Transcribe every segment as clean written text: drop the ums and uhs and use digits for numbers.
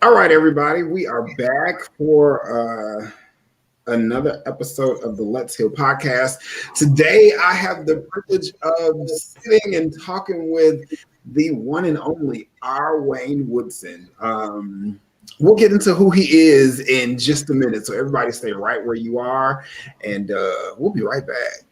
All right, everybody, we are back for another episode of the Let's Heal podcast. Today, I have the privilege of sitting and talking with the one and only R. Wayne Woodson. We'll get into who he is in just a minute, so everybody stay right where you are, and we'll be right back.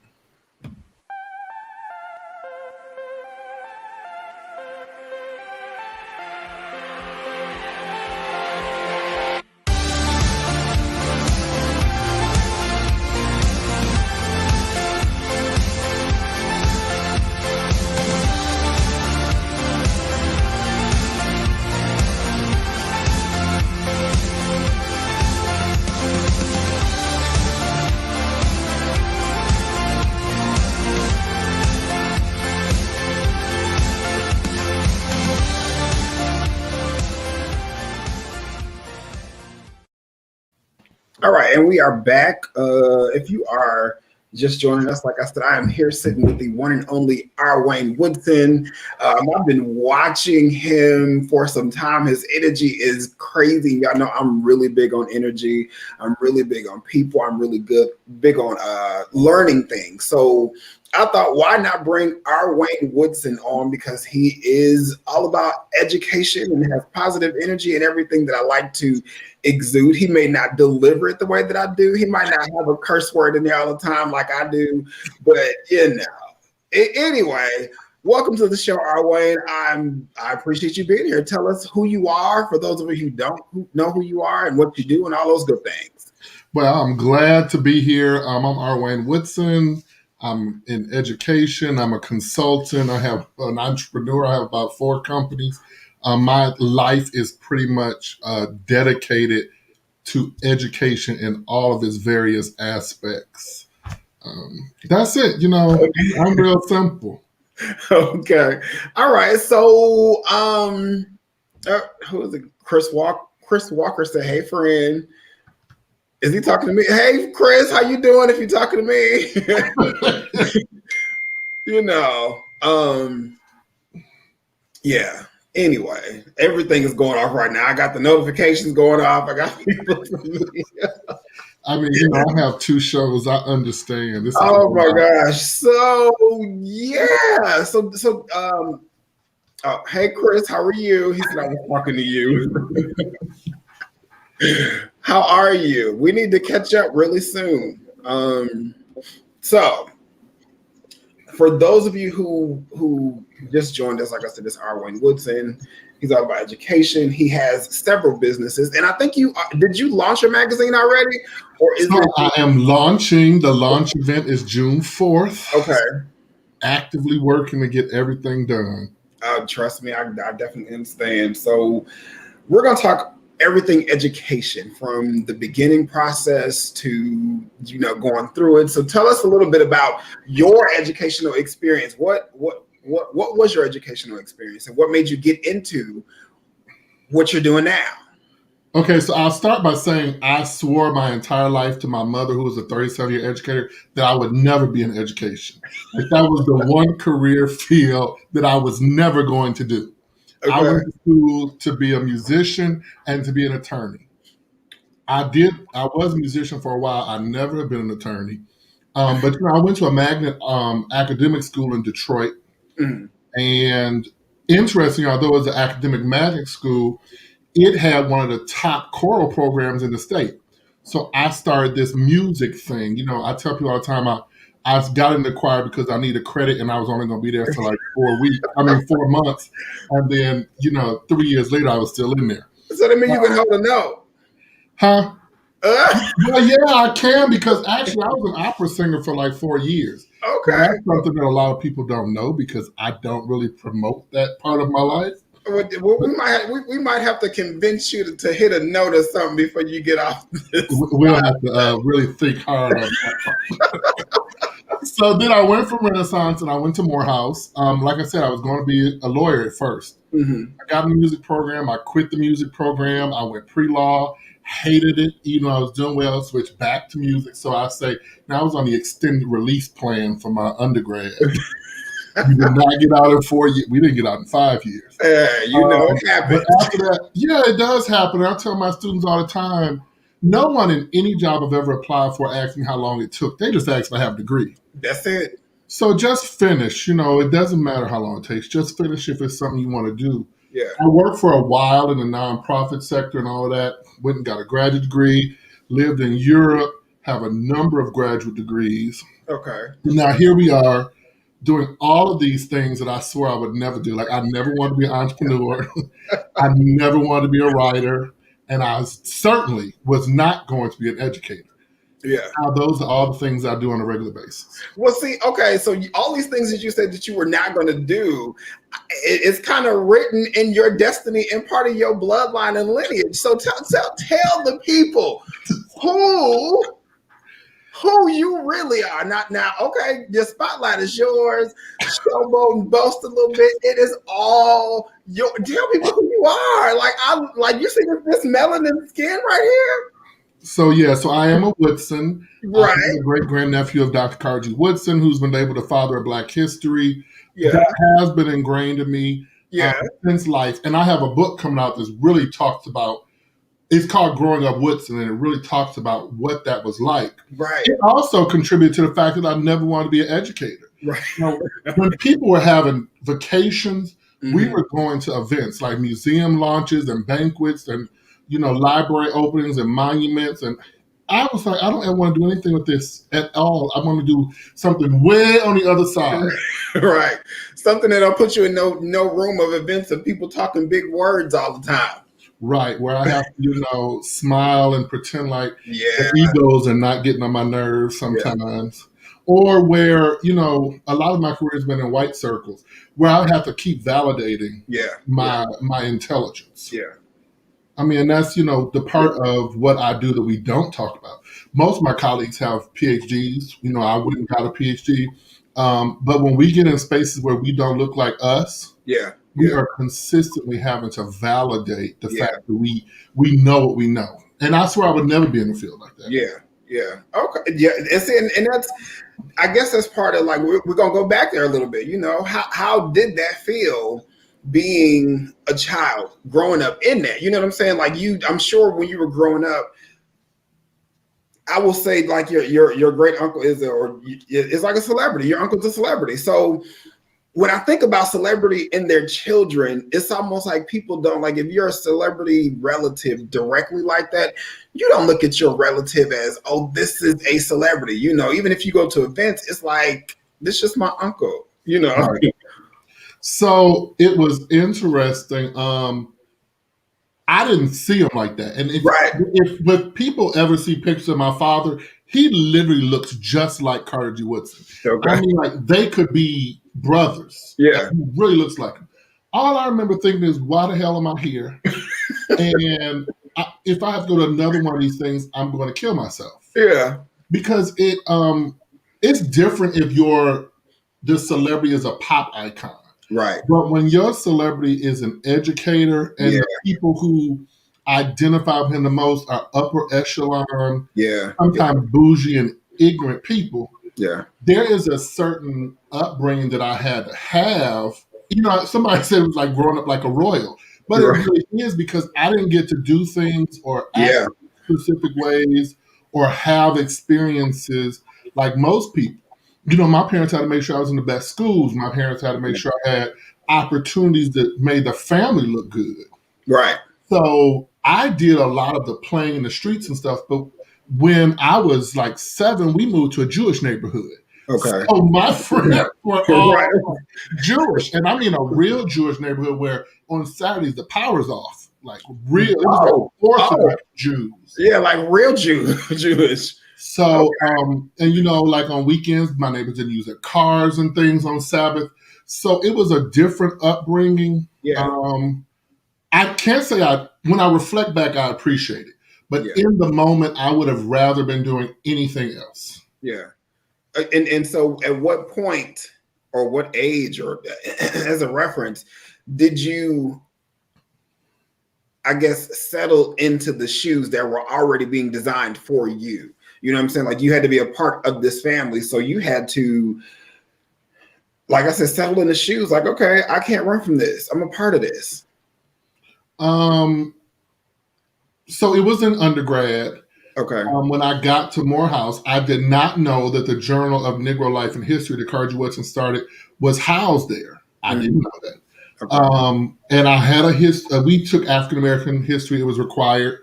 All right, and we are back. If you are just joining us, like I said, I am here sitting with the one and only R. Wayne Woodson. I've been watching him for some time. His energy is crazy. Y'all know I'm really big on energy. I'm really big on people. I'm really big on learning things. So I thought, why not bring R. Wayne Woodson on, because he is all about education and has positive energy and everything that I like to exude. He may not deliver it the way that I do. He might not have a curse word in there all the time like I do, but anyway, welcome to the show, R. Wayne. I appreciate you being here. Tell us who you are for those of you who don't know who you are and what you do and all those good things. Well, I'm glad to be here. I'm R. Wayne Woodson. I'm in education. I'm a consultant. I have an entrepreneur. I have about 4 companies. My life is pretty much dedicated to education in all of its various aspects. That's it. I'm real simple. Okay. All right. So, who is it? Chris Walker said, "Hey, friend." Is he talking to me? Hey, Chris, how you doing? If you're talking to me, yeah. Anyway, everything is going off right now. I got the notifications going off. I got people. I mean, I have 2 shows. I understand. Oh my gosh. So yeah. Hey Chris, how are you? He said I was talking to you. How are you? We need to catch up really soon. So for those of you who just joined us, like I said, this is R. Wayne Woodson. He's all about education. He has several businesses, and I think did you launch your magazine already, or is it? I am launching. The launch event is June 4th. Okay. Actively working to get everything done. Trust me, I definitely understand. So we're going to talk everything education, from the beginning process to going through it. So tell us a little bit about your educational experience. What was your educational experience, and what made you get into what you're doing now? Okay, so I'll start by saying I swore my entire life to my mother, who was a 37-year educator, that I would never be in education. Like, that was the one career field that I was never going to do. Okay. I went to school to be a musician and to be an attorney. I was a musician for a while. I never have been an attorney. But I went to a magnet academic school in Detroit. Mm-hmm. And interesting, although it was an academic magnet school, it had one of the top choral programs in the state. So I started this music thing. I tell people all the time, I got in the choir because I needed credit, and I was only going to be there for like 4 months. And then, 3 years later, I was still in there. So that means you can hold a note. Huh? Well, yeah, I can, because actually I was an opera singer for like 4 years. Okay. So that's something that a lot of people don't know, because I don't really promote that part of my life. Well, we might have to convince you to hit a note or something before you get off this. We'll have to really think hard on that. So then I went from Renaissance and I went to Morehouse. Like I said, I was going to be a lawyer at first. Mm-hmm. I got in the music program. I quit the music program. I went pre-law. Hated it. I was doing well. Switched back to music. So I say, now I was on the extended release plan for my undergrad. We did not get out in 4 years. We didn't get out in 5 years. It But happens. after that, yeah, it does happen. I tell my students all the time, no one in any job I've ever applied for asked me how long it took. They just asked if I have a degree. That's it. So just finish. It doesn't matter how long it takes. Just finish if it's something you want to do. Yeah. I worked for a while in the nonprofit sector and all of that. Went and got a graduate degree, lived in Europe, have a number of graduate degrees. Okay. Now here we are doing all of these things that I swore I would never do. Like I never wanted to be an entrepreneur. I never wanted to be a writer. And I certainly was not going to be an educator. Yeah. Now those are all the things I do on a regular basis. Well, see, okay, so all these things that you said that you were not going to do, it's kind of written in your destiny and part of your bloodline and lineage. So tell the people who you really are. Not now, okay, the spotlight is yours. Showboat and boast a little bit. It is all your. Tell people who you are. Like you see this melanin skin right here. So I am a Woodson. Right. I'm the great grandnephew of Dr. Carter G. Woodson, who's been able to father a Black history. Yeah. That has been ingrained in me since life. And I have a book coming out that really talks about. It's called Growing Up Woodson, and it really talks about what that was like. Right. It also contributed to the fact that I never wanted to be an educator. Right. When people were having vacations, we were going to events like museum launches and banquets and library openings and monuments. And I was like, I don't ever want to do anything with this at all. I want to do something way on the other side. Right. Something that'll put you in no room of events of people talking big words all the time. Right, where I have to, smile and pretend like the egos are not getting on my nerves sometimes. Yeah. Or where, a lot of my career has been in white circles, where I have to keep validating my intelligence. Yeah. I mean, and that's, the part of what I do that we don't talk about. Most of my colleagues have PhDs. I wouldn't got a PhD. But when we get in spaces where we don't look like us, we are consistently having to validate the fact that we know what we know. And I swear I would never be in a field like that. Yeah. Yeah. Okay. Yeah. And that's, I guess that's part of we're going to go back there a little bit. How did that feel being a child growing up in that? You know what I'm saying? I'm sure when you were growing up, I will say your great uncle is like a celebrity. Your uncle's a celebrity. So when I think about celebrity and their children, it's almost like people don't if you're a celebrity relative directly like that, you don't look at your relative as, oh, this is a celebrity. Even if you go to events, it's like, this is just my uncle, Right. So it was interesting. I didn't see him like that. And if people ever see pictures of my father, he literally looks just like Carter G. Woodson. Okay. I mean, they could be brothers. Yeah. He really looks like him. All I remember thinking is, why the hell am I here? And if I have to go to another one of these things, I'm going to kill myself. Yeah. Because it's different if the celebrity is a pop icon. Right. But when your celebrity is an educator and the people who identify with him the most are upper echelon, sometimes bougie and ignorant people, there is a certain upbringing that I had to have. Somebody said it was like growing up like a royal, but it really is, because I didn't get to do things or act in specific ways or have experiences like most people. My parents had to make sure I was in the best schools. My parents had to make sure I had opportunities that made the family look good. Right. So I did a lot of the playing in the streets and stuff. But when I was 7, we moved to a Jewish neighborhood. Okay. So my friends were all Jewish. And I mean a real Jewish neighborhood where on Saturdays the power's off. Real. It was Orthodox Jews. Yeah, real Jewish. So, and on weekends, my neighbors didn't use their cars and things on Sabbath. So it was a different upbringing. Yeah. I can't say when I reflect back, I appreciate it. But in the moment, I would have rather been doing anything else. Yeah. And so at what point or what age, or as a reference, did you, I guess, settle into the shoes that were already being designed for you? You know what I'm saying? You had to be a part of this family. So you had to like I said, settle in the shoes. Like, okay, I can't run from this. I'm a part of this. So it was in undergrad. Okay. When I got to Morehouse, I did not know that the Journal of Negro Life and History that Carter Woodson started was housed there. I didn't know that. Okay. And I had we took African American history, it was required.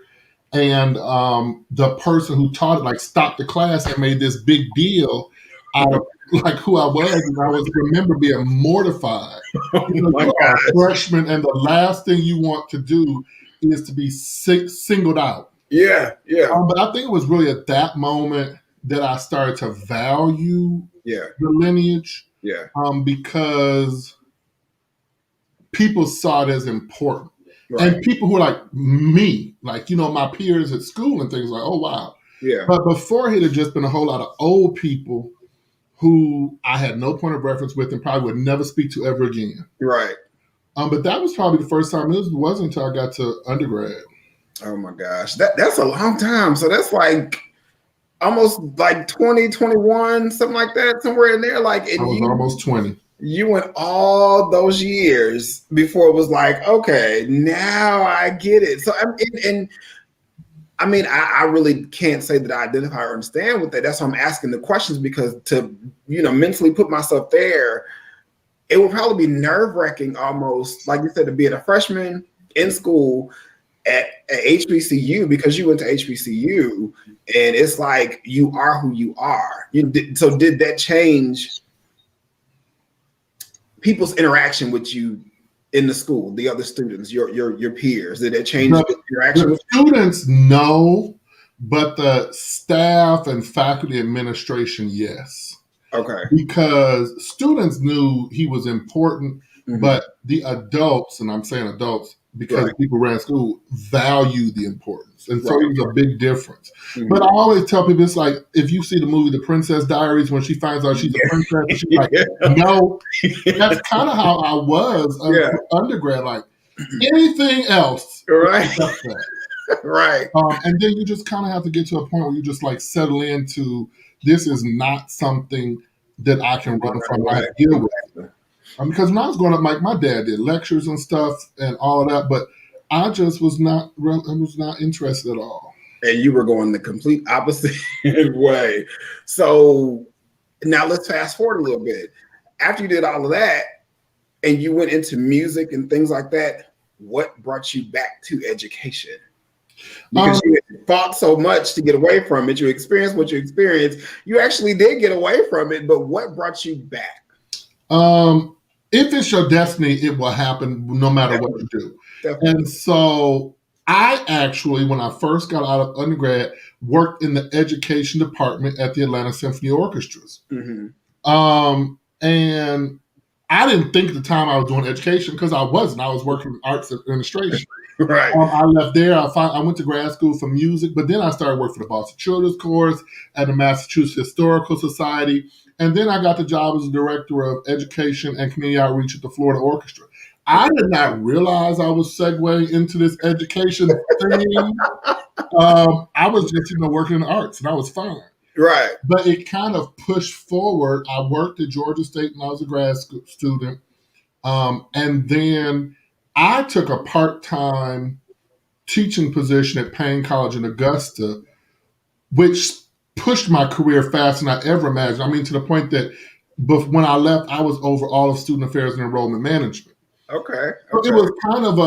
And the person who taught it like stopped the class and made this big deal out of like who I was. And I remember being mortified. Oh You know, my you are a gosh. freshman, and the last thing you want to do is to be singled out. Yeah. Yeah. But I think it was really at that moment that I started to value Yeah. the lineage. Yeah. Because people saw it as important. Right. And people who are like me, like, you know, my peers at school and things like, oh, wow. Yeah. But before it had just been a whole lot of old people who I had no point of reference with and probably would never speak to ever again. Right. But that was probably the first time. It wasn't until I got to undergrad. Oh my gosh. That's a long time. So that's like almost like 20, 21, something like that, somewhere in there. Like, I was almost 20. You went all those years before it was like, okay, now I get it. So, I really can't say that I identify or understand with that. That's why I'm asking the questions, because to, mentally put myself there, it would probably be nerve-wracking almost, like you said, to be a freshman in school at HBCU, because you went to HBCU, and it's like you are who you are. So did that change people's interaction with you in the school, the other students, your peers? Did it change the interaction with students? No, but the staff and faculty administration, yes. Okay. Because students knew he was important, but the adults, and I'm saying adults because people ran school, value the importance. And so it was a big difference. But I always tell people, it's like, if you see the movie The Princess Diaries, when she finds out she's a princess, she's like, no. That's kind of how I was undergrad, like anything else. Right. Right. And then you just kind of have to get to a point where you just like settle into, this is not something that I can run from, I deal with. Because when I was growing up, like my dad did lectures and stuff and all of that, but I just was not interested at all. And you were going the complete opposite way. So now let's fast forward a little bit. After you did all of that and you went into music and things like that, what brought you back to education? Because you fought so much to get away from it. You experienced what you experienced. You actually did get away from it, but what brought you back? If it's your destiny, it will happen no matter what you do. Definitely. And so I actually, when I first got out of undergrad, worked in the education department at the Atlanta Symphony Orchestras. And I didn't think at the time I was doing education, because I wasn't. I was working in arts administration. Right. I left there. I went to grad school for music, but then I started working for the Boston Children's Chorus at the Massachusetts Historical Society. And then I got the job as a director of education and community outreach at the Florida Orchestra. I did not realize I was segueing into this education thing. I was just, working in the arts, and I was fine. Right. But it kind of pushed forward. I worked at Georgia State when I was a grad student. And then I took a part-time teaching position at Payne College in Augusta, which pushed my career faster than I ever imagined. I mean, to the point that when I left, I was over all of student affairs and enrollment management. Okay. So it was kind of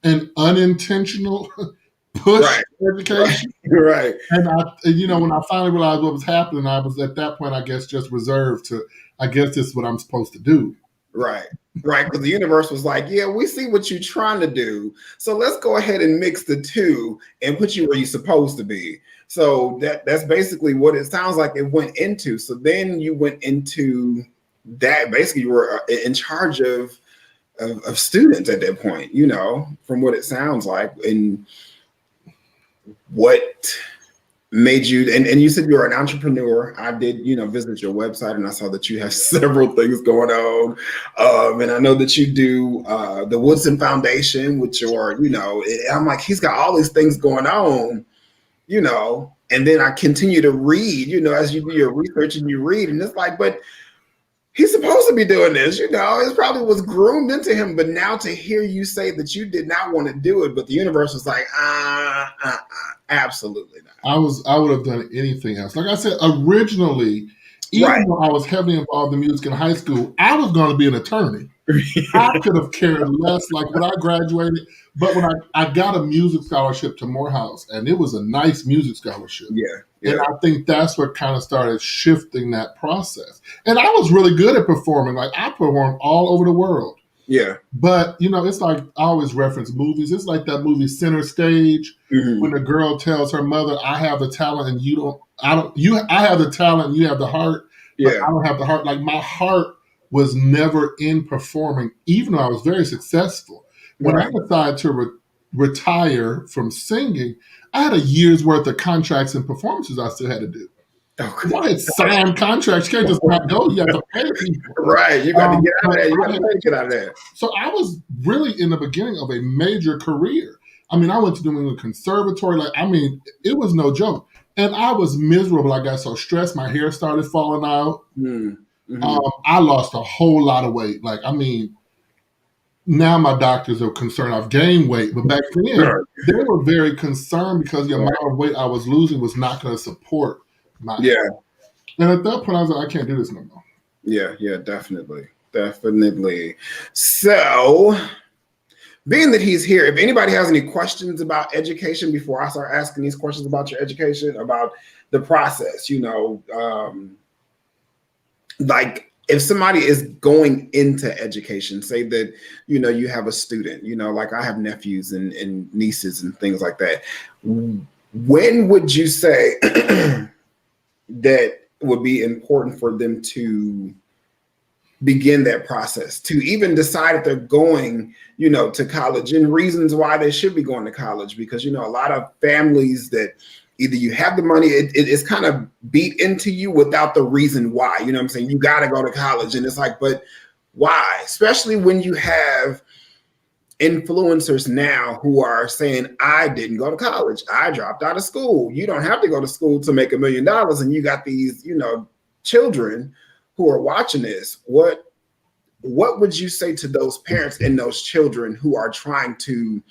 an unintentional push education. Right. And when I finally realized what was happening, I was at that point, I guess, just reserved to, I guess this is what I'm supposed to do. Right. Right. Because the universe was like, yeah, we see what you're trying to do. So let's go ahead and mix the two and put you where you're supposed to be. So that's basically what it sounds like it went into. So then you went into that. Basically, you were in charge of students at that point, from what it sounds like. And what made you, and you said you're an entrepreneur. I did, visit your website, and I saw that you have several things going on. And I know that you do the Woodson Foundation, which I'm like, he's got all these things going on, and then I continue to read, as you do your research and you read, and it's like, but he's supposed to be doing this, you know. It probably was groomed into him, but now to hear you say that you did not want to do it, but the universe was like, absolutely not. I would have done anything else. Like I said, originally, even Right. though I was heavily involved in music in high school, I was going to be an attorney. I could have cared less, like when I graduated. But when I got a music scholarship to Morehouse, and it was a nice music scholarship. Yeah. And Yeah. I think that's what kind of started shifting that process. And I was really good at performing. Like I performed all over the world. Yeah. But you know, it's like I always reference movies. It's like that movie Center Stage when the girl tells her mother, "I have the talent and you don't. I don't. You. I have the talent and you have the heart, but Yeah. I don't have the heart." Like my heart was never in performing, even though I was very successful. When I Right. decided to retire from singing, I had a year's worth of contracts and performances I still had to do. Okay. I had signed contracts. You can't just not go. You have to pay people. Right. You got to get out of there. You got I to had- pay to get out of there. so I was really in the beginning of a major career. I mean, I went to New England Conservatory. Like, I mean, it was no joke. And I was miserable. I got so stressed. My hair started falling out. I lost a whole lot of weight. Like, I mean, now my doctors are concerned I've gained weight. But back then, they were very concerned because the amount of weight I was losing was not going to support my health. And at that point, I was like, I can't do this no more. Yeah, definitely. Definitely. So, being that he's here, if anybody has any questions about education before I start asking these questions about your education, about the process, you know, like if somebody is going into education, say that, you know, you have a student, you know, like I have nephews and nieces and things like that. When would you say that would be important for them to begin that process, to even decide if they're going, you know, to college, and reasons why they should be going to college? Because, you know, a lot of families that either you have the money, it's kind of beat into you without the reason why, you know what I'm saying? You got to go to college. And it's like, but why? Especially when you have influencers now who are saying, I didn't go to college, I dropped out of school. You don't have to go to school to make $1 million. And you got these, you know, children who are watching this. What would you say to those parents and those children who are trying to,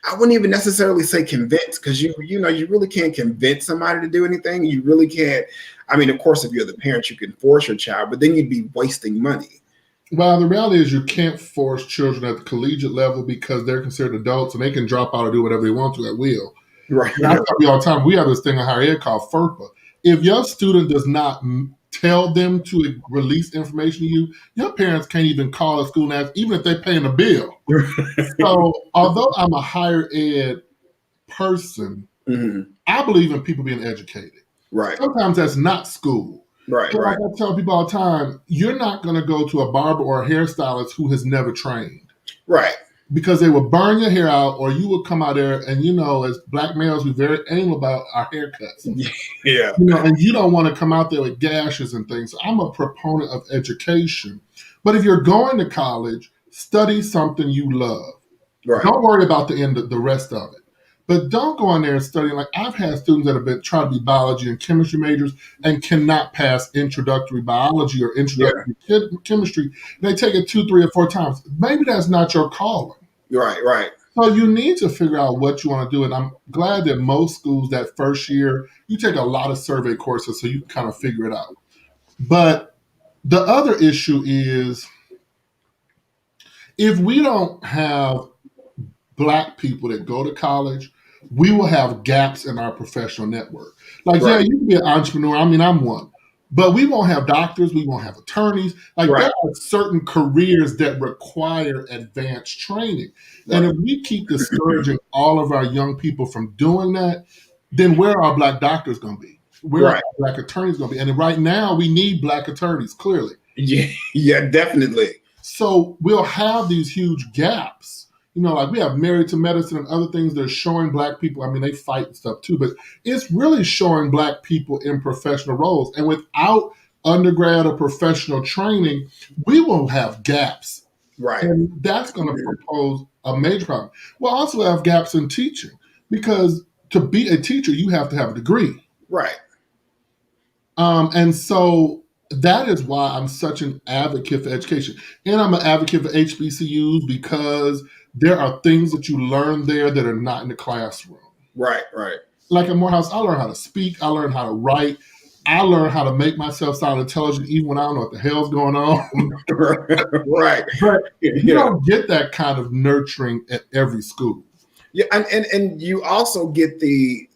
I wouldn't even necessarily say convince, because you know, you really can't convince somebody to do anything. You really can't. I mean, of course, if you're the parent, you can force your child, but then you'd be wasting money. Well, the reality is you can't force children at the collegiate level because they're considered adults and they can drop out or do whatever they want to at will. Right. And I tell you all the time, we have this thing in higher ed called FERPA. If your student does not tell them to release information to you, your parents can't even call a school and ask, even if they're paying a bill. So although I'm a higher ed person, I believe in people being educated. Right. Sometimes that's not school. Right. So like I tell people all the time, you're not going to go to a barber or a hairstylist who has never trained. Right. Because they will burn your hair out, or you will come out there and, you know, as black males, we're very anal about our haircuts. Yeah. You know, and you don't want to come out there with gashes and things. So I'm a proponent of education. But if you're going to college, study something you love. Right. Don't worry about the rest of it. But don't go in there and study. Like I've had students that have been trying to be biology and chemistry majors and cannot pass introductory biology or introductory chemistry. They take it 2, 3, or 4 times. Maybe that's not your calling. Right. So you need to figure out what you want to do. And I'm glad that most schools that first year, you take a lot of survey courses so you can kind of figure it out. But the other issue is if we don't have Black people that go to college, we will have gaps in our professional network. Like, yeah, you can be an entrepreneur. I mean, I'm one. But we won't have doctors. We won't have attorneys. Like, there are certain careers that require advanced training. And if we keep discouraging all of our young people from doing that, then where are Black doctors going to be? Where are Black attorneys going to be? And right now, we need Black attorneys, clearly. Yeah, definitely. So we'll have these huge gaps. You know, like we have Married to Medicine and other things that are showing Black people. I mean, they fight and stuff too, but it's really showing Black people in professional roles. And without undergrad or professional training, we will have gaps. Right. And that's going to pose a major problem. We'll also have gaps in teaching because to be a teacher, you have to have a degree. Right. And so that is why I'm such an advocate for education. And I'm an advocate for HBCUs because there are things that you learn there that are not in the classroom. Right, right. Like at Morehouse, I learned how to speak, I learned how to write, I learned how to make myself sound intelligent even when I don't know what the hell's going on. Right. But you Yeah. don't get that kind of nurturing at every school. Yeah, and you also get the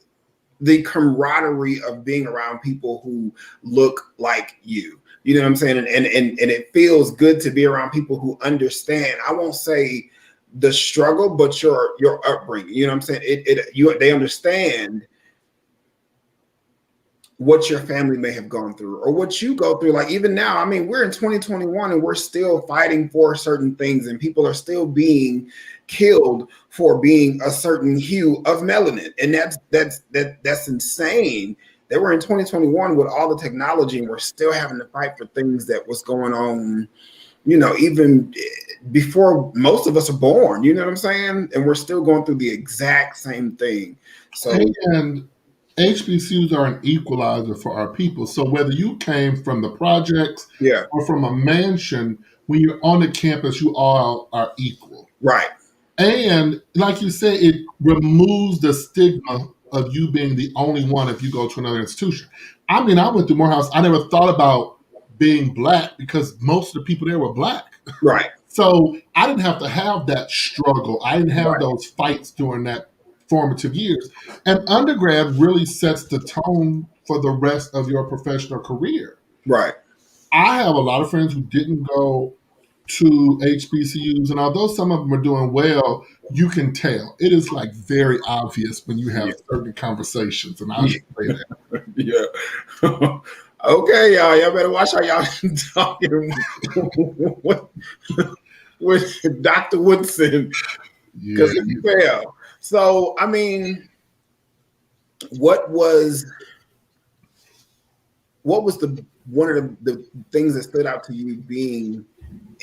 camaraderie of being around people who look like you. You know what I'm saying? And it feels good to be around people who understand. I won't say the struggle, but your upbringing. You know what I'm saying? They understand what your family may have gone through or what you go through. Like even now, I mean, we're in 2021 and we're still fighting for certain things, and people are still being killed for being a certain hue of melanin. And that's insane that we're in 2021 with all the technology and we're still having to fight for things that was going on, you know, even before most of us are born, you know what I'm saying? And we're still going through the exact same thing. So, and HBCUs are an equalizer for our people. So whether you came from the projects yeah, or from a mansion, when you're on the campus, you all are equal. right. And like you said, it removes the stigma of you being the only one if you go to another institution. I mean, I went to Morehouse. I never thought about being Black because most of the people there were Black. Right. So I didn't have to have that struggle. I didn't have Right. those fights during that formative years. And undergrad really sets the tone for the rest of your professional career. Right. I have a lot of friends who didn't go to HBCUs, and although some of them are doing well, you can tell. It is like very obvious when you have certain conversations, and I'll just say that. Yeah. Okay, y'all better watch how y'all talking with Dr. Woodson, because it fell. So, I mean, what was the one of the things that stood out to you being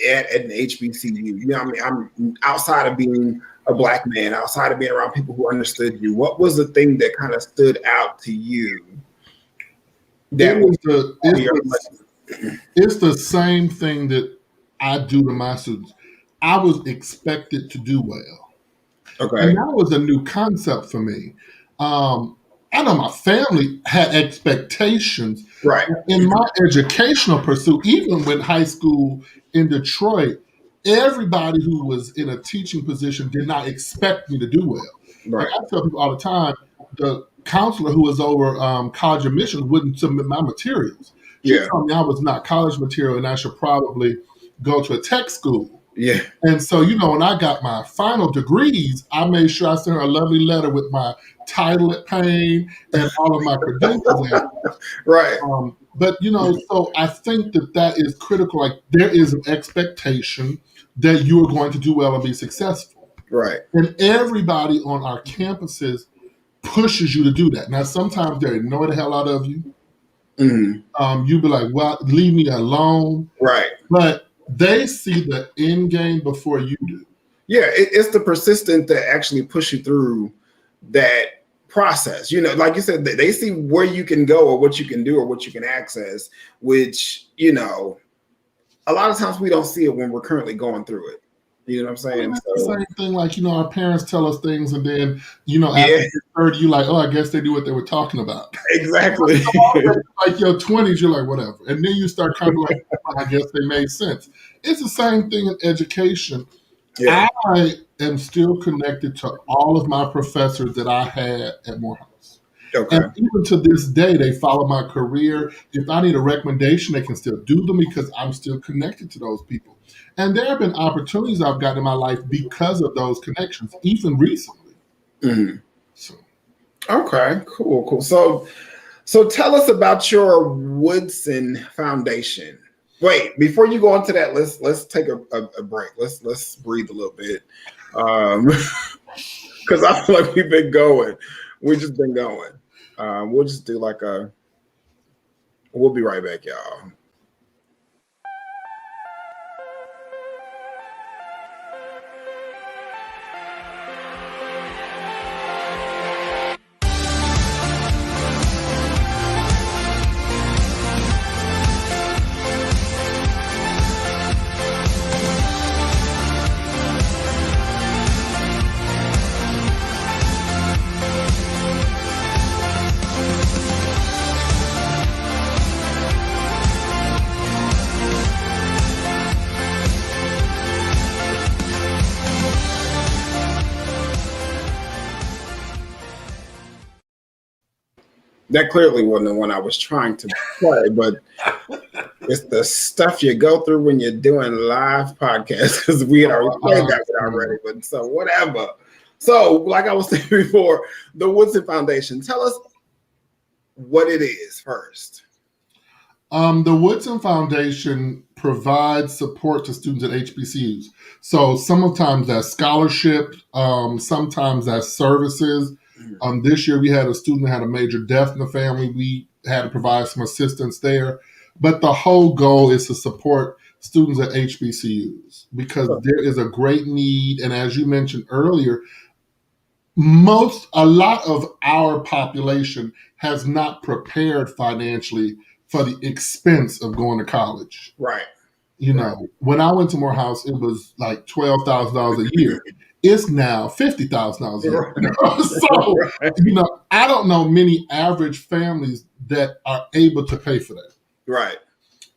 at an HBCU? You know, I mean, I'm outside of being a Black man, outside of being around people who understood you. What was the thing that kind of stood out to you? It's the same thing that I do to my students. I was expected to do well. Okay. And that was a new concept for me. I know my family had expectations. Right. In my educational pursuit, even with high school in Detroit, everybody who was in a teaching position did not expect me to do well. Right. Like I tell people all the time, the counselor who was over college admissions wouldn't submit my materials. She told me I was not college material and I should probably go to a tech school. Yeah. And so, you know, when I got my final degrees, I made sure I sent her a lovely letter with my title at Payne and all of my credentials. Right. But, you know, so I think that is critical. Like there is an expectation that you are going to do well and be successful. Right. And everybody on our campuses pushes you to do that. Now, sometimes they annoy the hell out of you. Mm-hmm. You be like, well, leave me alone. Right. But they see the end game before you do. Yeah, it's the persistence that actually push you through that process. You know, like you said, they see where you can go or what you can do or what you can access, which, you know, a lot of times we don't see it when we're currently going through it. You know what I'm saying? It's the same thing, like, you know, our parents tell us things and then, you know, after you're 30, you're like, oh, I guess they knew what they were talking about. Exactly. Like your 20s, you're like, whatever. And then you start kind of like, I guess they made sense. It's the same thing in education. Yeah. I am still connected to all of my professors that I had at Morehouse. Okay. And even to this day, they follow my career. If I need a recommendation, they can still do them because I'm still connected to those people. And there have been opportunities I've gotten in my life because of those connections, even recently. Mm-hmm. So, okay, cool. So tell us about your Woodson Foundation. Wait, before you go into that, let's take a break. Let's breathe a little bit, because I feel like we've been going. We've just been going. We'll just do like we'll be right back, y'all. That clearly wasn't the one I was trying to play, but it's the stuff you go through when you're doing live podcasts because we had already I played that one understand. already. But so whatever. So, like I was saying before, the Woodson Foundation. Tell us what it is first. The Woodson Foundation provides support to students at HBCUs. So sometimes that's scholarship, sometimes that's services. This year we had a student that had a major death in the family. We had to provide some assistance there. But the whole goal is to support students at HBCUs because there is a great need. And as you mentioned earlier, a lot of our population has not prepared financially for the expense of going to college. Right. You know, when I went to Morehouse, it was like $12,000 a year. It's now $50,000 a year. So, I don't know many average families that are able to pay for that. Right.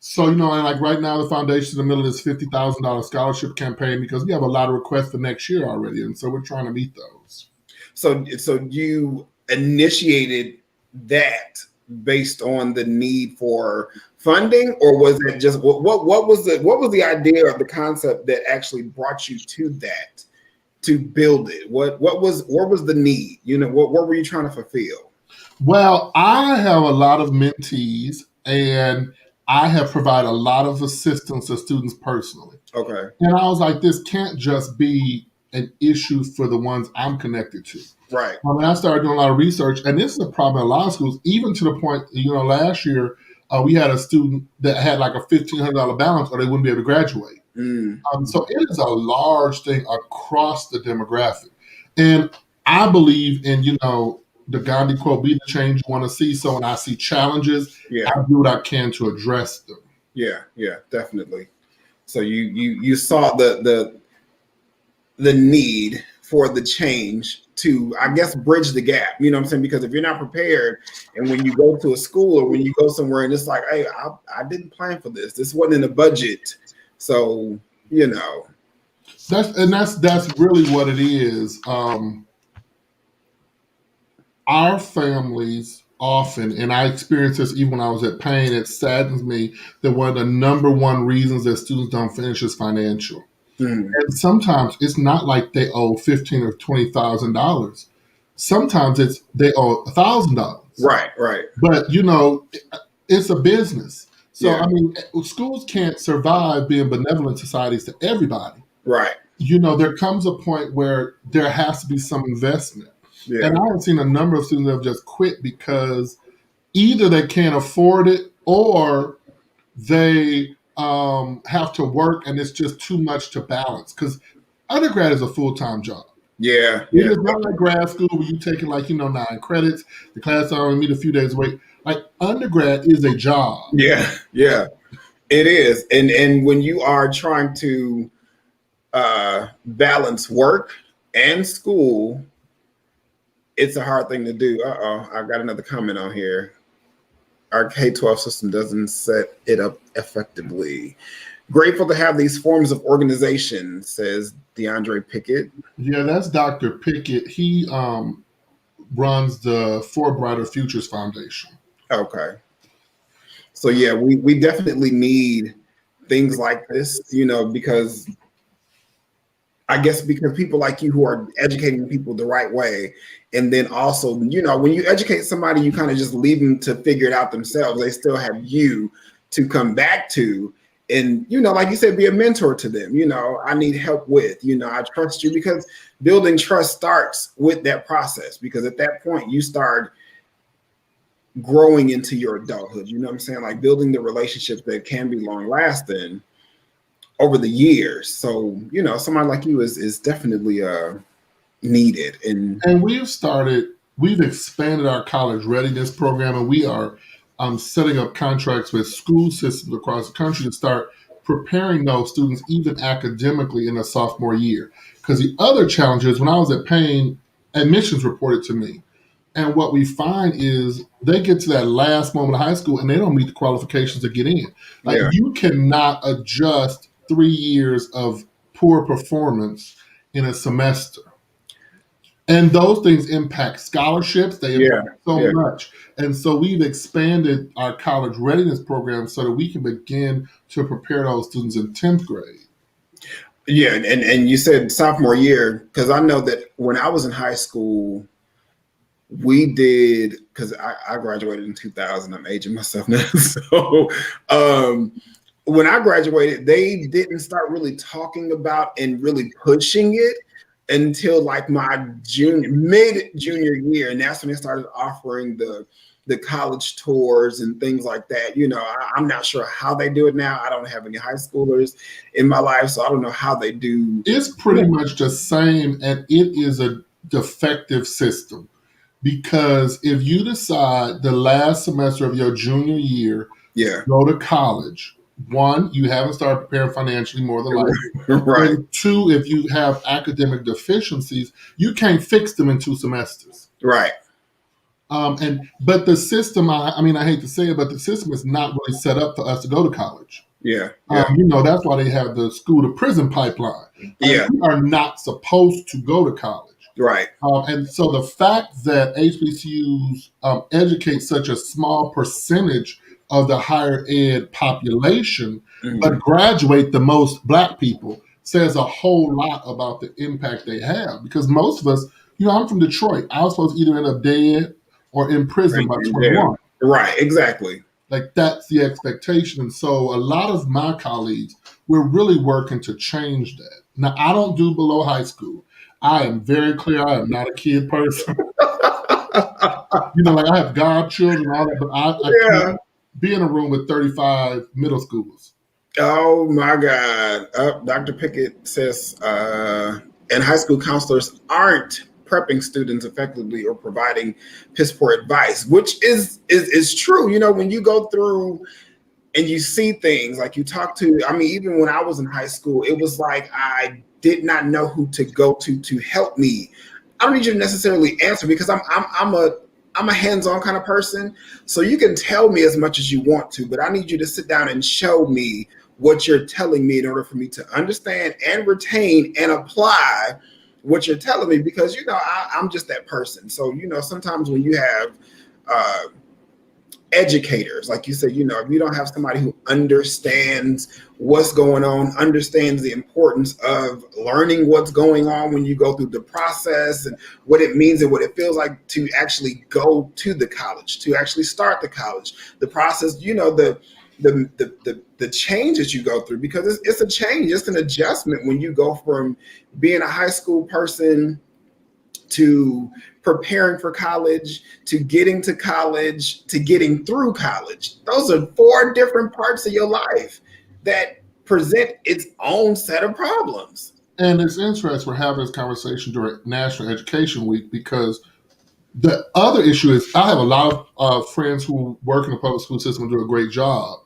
So, and like right now, the foundation's in the middle of this $50,000 scholarship campaign because we have a lot of requests for next year already. And so we're trying to meet those. So you initiated that based on the need for funding, or was it just what was the idea of the concept that actually brought you to that to build it? What was the need? What were you trying to fulfill? Well, I have a lot of mentees and I have provided a lot of assistance to students personally. Okay. And I was like, this can't just be an issue for the ones I'm connected to. Right. I started doing a lot of research, and this is a problem in a lot of schools, even to the point, last year we had a student that had like a $1,500 balance or they wouldn't be able to graduate. So it is a large thing across the demographic. And I believe in, the Gandhi quote, be the change you want to see. So when I see challenges, I do what I can to address them. Yeah, definitely. So you saw the need for the change to, I guess, bridge the gap. You know what I'm saying? Because if you're not prepared, and when you go to a school or when you go somewhere and it's like, hey, I didn't plan for this. This wasn't in the budget. So, That's really what it is. Our families often, and I experienced this even when I was at Payne, it saddens me that one of the number one reasons that students don't finish is financial. And sometimes it's not like they owe $15,000 or $20,000. Sometimes it's they owe $1,000. Right. But it's a business. So schools can't survive being benevolent societies to everybody. Right. There comes a point where there has to be some investment. Yeah. And I have seen a number of students that have just quit because either they can't afford it or they have to work and it's just too much to balance. Because undergrad is a full-time job. Yeah. It is not like grad school where you take it 9 credits, the class only meet a few days away. Like undergrad is a job. Yeah. It is. And when you are trying to balance work and school, it's a hard thing to do. I got another comment on here. Our K-12 system doesn't set it up effectively. Grateful to have these forms of organization, says DeAndre Pickett. Yeah, that's Dr. Pickett. He runs the For Brighter Futures Foundation. Okay. So yeah, we definitely need things like this, because people like you who are educating people the right way. And then also, when you educate somebody, you kind of just leave them to figure it out themselves. They still have you to come back to. And, like you said, be a mentor to them. I need help with, I trust you, because building trust starts with that process, because at that point you start growing into your adulthood. You know what I'm saying? Like building the relationships that can be long lasting over the years. So, somebody like you is definitely needed. And we've expanded our college readiness program, and we are setting up contracts with school systems across the country to start preparing those students even academically in a sophomore year. Because the other challenge is, when I was at Payne, admissions reported to me. And what we find is they get to that last moment of high school and they don't meet the qualifications to get in. You cannot adjust 3 years of poor performance in a semester. And those things impact scholarships. They Yeah. impact so Yeah. much. And so we've expanded our college readiness program so that we can begin to prepare those students in 10th grade. Yeah. And you said sophomore year, because I know that when I was in high school, we did, because I graduated in 2000. I'm aging myself now. So when I graduated, they didn't start really talking about and really pushing it until like my mid junior year, and that's when they started offering the college tours and things like that. I'm not sure how they do it now. I don't have any high schoolers in my life, so I don't know how they do. It's pretty much the same, and it is a defective system. Because if you decide the last semester of your junior year Yeah. go to college, one, you haven't started preparing financially more than likely. Right. And two, if you have academic deficiencies, you can't fix them in 2 semesters. Right. But the system, I mean, I hate to say it, but the system is not really set up for us to go to college. Yeah. Yeah. That's why they have the school to prison pipeline. Yeah. We are not supposed to go to college. Right. And so the fact that HBCUs educate such a small percentage of the higher ed population, but graduate the most Black people, says a whole lot about the impact they have. Because most of us, I'm from Detroit. I was supposed to either end up dead or in prison by 21. Right. Exactly. Like that's the expectation. And so a lot of my colleagues, we're really working to change that. Now, I don't do below high school. I am very clear. I am not a kid person. Like I have godchildren and all that, but I can't be in a room with 35 middle schoolers. Oh my God. Dr. Pickett says, and high school counselors aren't prepping students effectively or providing piss poor advice, which is true. When you go through and you see things like you talk to, I mean, even when I was in high school, it was like I did not know who to go to help me. I don't need you to necessarily answer because I'm a hands-on kind of person. So you can tell me as much as you want to, but I need you to sit down and show me what you're telling me in order for me to understand and retain and apply what you're telling me, because I'm just that person. So sometimes when you have educators, like you said, if you don't have somebody who understands what's going on, understands the importance of learning what's going on when you go through the process and what it means and what it feels like to actually go to the college, to actually start the college, the process, the changes you go through, because it's a change, it's an adjustment when you go from being a high school person to preparing for college, to getting to college, to getting through college. Those are 4 different parts of your life that present its own set of problems. And it's interesting we're having this conversation during National Education Week, because the other issue is I have a lot of friends who work in the public school system and do a great job.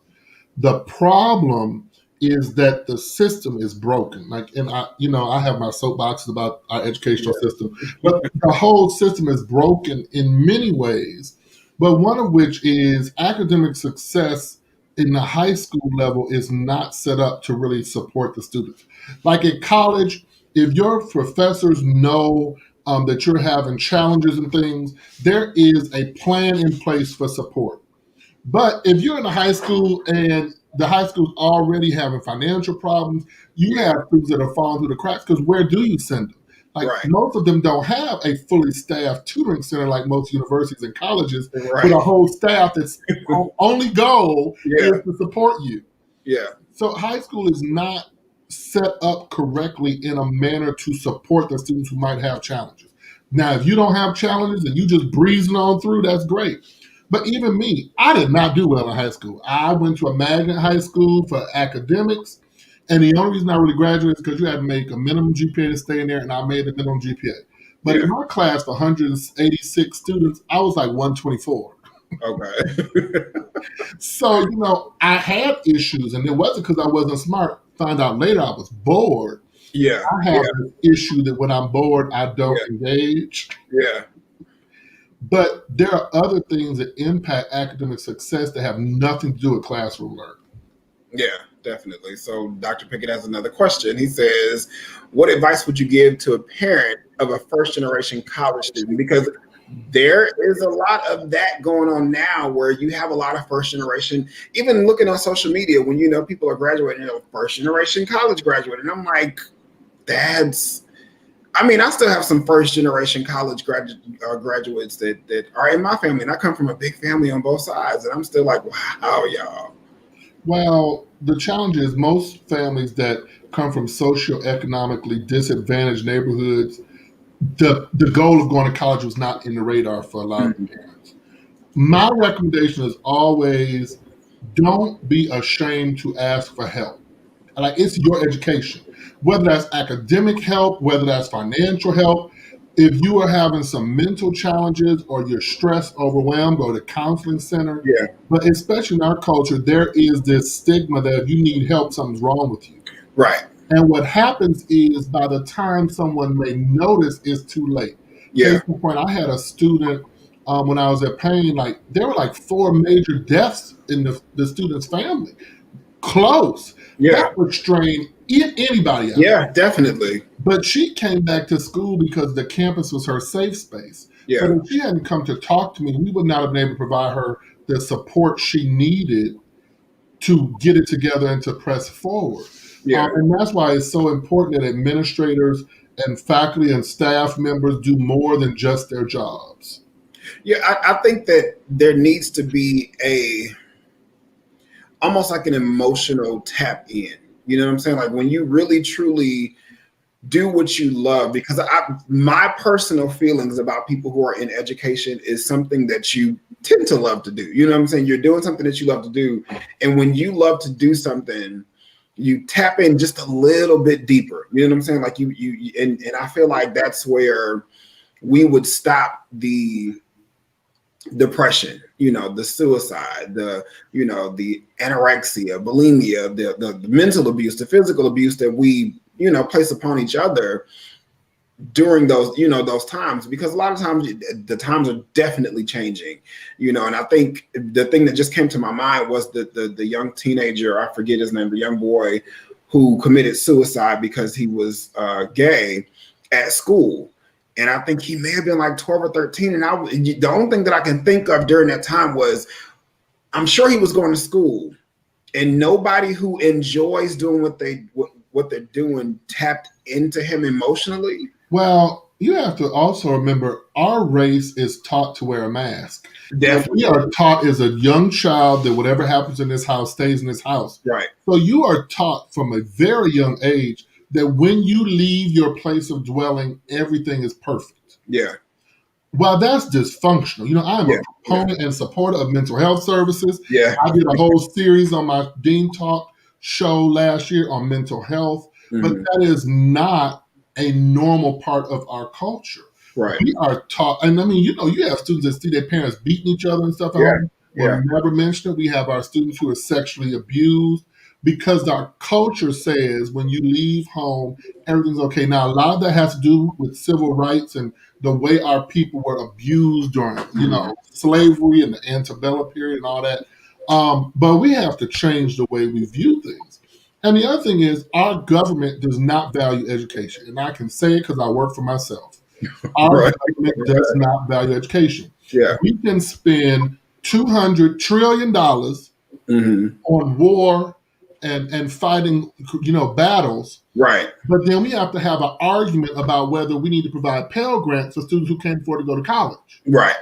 The problem is that the system is broken. And I have my soapboxes about our educational system, but the whole system is broken in many ways. But one of which is academic success in the high school level is not set up to really support the students. Like at college, if your professors know that you're having challenges and things, there is a plan in place for support. But if you're in a high school and the high school's already having financial problems, you have students that are falling through the cracks, because where do you send them? Most of them don't have a fully staffed tutoring center like most universities and colleges, with a whole staff that's only goal is to support you. Yeah. So high school is not set up correctly in a manner to support the students who might have challenges. Now, if you don't have challenges and you just breezing on through, that's great. But even me, I did not do well in high school. I went to a magnet high school for academics, and the only reason I really graduated is because you had to make a minimum GPA to stay in there, and I made the minimum GPA. But in my class, for 186 students, I was like 124. Okay. So, I had issues, and it wasn't because I wasn't smart. Found out later I was bored. Yeah. I have an issue that when I'm bored, I don't engage. Yeah. But there are other things that impact academic success that have nothing to do with classroom learning. Yeah. definitely. So Dr. Pickett has another question. He says, what advice would you give to a parent of a first generation college student? Because there is a lot of that going on now where you have a lot of first generation, even looking on social media when you know people are graduating, first generation college graduate. And I'm like, that's, I mean, I still have some first generation college graduates that are in my family. And I come from a big family on both sides. And I'm still like, wow, y'all. Well, the challenge is most families that come from socioeconomically disadvantaged neighborhoods, the goal of going to college was not in the radar for a lot of Mhm. parents. My recommendation is always don't be ashamed to ask for help. Like, it's your education, whether that's academic help, whether that's financial help. If you are having some mental challenges or you're stressed, overwhelmed, go to counseling center. Yeah, But especially in our culture, there is this stigma that if you need help, something's wrong with you. right. And what happens is by the time someone may notice, it's too late. Case Yeah, in point, I had a student when I was at Payne, like there were like 4 major deaths in the student's family. Close. That yeah, would strain anybody out. yeah, definitely. But she came back to school because the campus was her safe space. But Yeah, if she hadn't come to talk to me, we would not have been able to provide her the support she needed to get it together and to press forward. yeah. And that's why it's so important that administrators and faculty and staff members do more than just their jobs. Yeah, I think that there needs to be a almost like an emotional tap in. You know what I'm saying? Like when you really truly do what you love, because my personal feelings about people who are in education is something that you tend to love to do. You know what I'm saying? You're doing something that you love to do. And when you love to do something, you tap in just a little bit deeper. You know what I'm saying? Like and I feel like that's where we would stop the depression, the suicide, the anorexia, bulimia, the mental abuse, the physical abuse that we, place upon each other during those times, because a lot of times the times are definitely changing, and I think the thing that just came to my mind was the young teenager, I forget his name, the young boy who committed suicide because he was gay at school. And I think he may have been like 12 or 13. And the only thing that I can think of during that time was I'm sure he was going to school, and nobody who enjoys doing what they're doing tapped into him emotionally. Well, you have to also remember our race is taught to wear a mask. And we Definitely. are taught as a young child that whatever happens in this house stays in this house. Right. So you are taught from a very young age that when you leave your place of dwelling, everything is perfect. Yeah. Well, that's dysfunctional. I'm Yeah. a proponent and supporter of mental health services. Yeah. I did a whole series on my Dean Talk show last year on mental health, but Mhm. that is not a normal part of our culture. Right. We are taught, and I mean, you have students that see their parents beating each other and stuff at Yeah. home. Yeah. We'll never mention it. We have our students who are sexually abused because our culture says when you leave home, everything's okay. Now, a lot of that has to do with civil rights and the way our people were abused during, Mhm. slavery and the antebellum period and all that. But we have to change the way we view things. And the other thing is, our government does not value education. And I can say it because I work for myself. Our Right. government does not value education. Yeah. We can spend $200 trillion Mhm. on war and fighting, battles, Right. but then we have to have an argument about whether we need to provide Pell Grants for students who can't afford to go to college. Right.